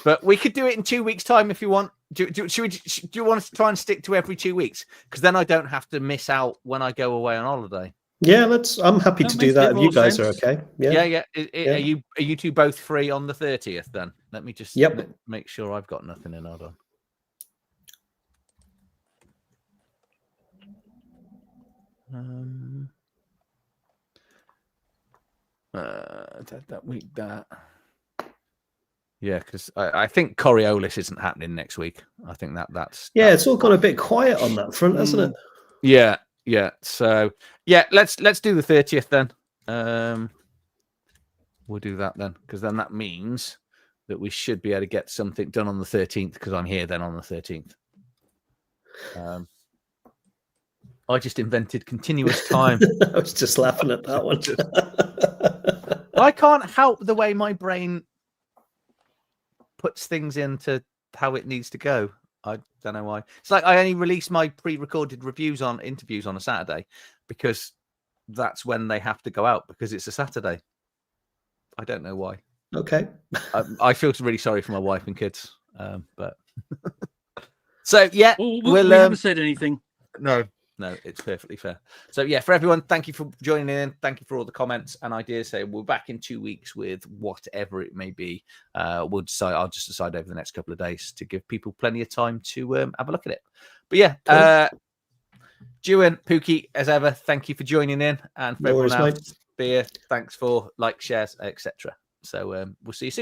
but we could do it in 2 weeks' time if you want. Do you want to try and stick to every 2 weeks? Because then I don't have to miss out when I go away on holiday. Yeah, I'm happy to do that if you guys are okay. Yeah. Are you two both free on the 30th then? Let me just make sure I've got nothing in. Hold on. That week because I think Coriolis isn't happening next week. I think that's it's all gone a bit quiet on that front, hasn't it? Yeah. So let's do the 30th then. We'll do that then, because then that means that we should be able to get something done on the 13th, because I'm here then on the 13th. I just invented continuous time. I was just laughing at that one. I can't help the way my brain puts things into how it needs to go. I don't know why. It's like I only release my pre-recorded reviews on interviews on a Saturday because that's when they have to go out, because it's a Saturday. I don't know why. Okay. I feel really sorry for my wife and kids. But so yeah, we haven't said anything. No, it's perfectly fair. So yeah, for everyone, thank you for joining in. Thank you for all the comments and ideas. So we're back in 2 weeks with whatever it may be. We'll decide. I'll just decide over the next couple of days to give people plenty of time to have a look at it. But yeah, Ewan, Pookie, as ever, thank you for joining in, and for everyone else, Beer, thanks for shares, etc. So we'll see you soon.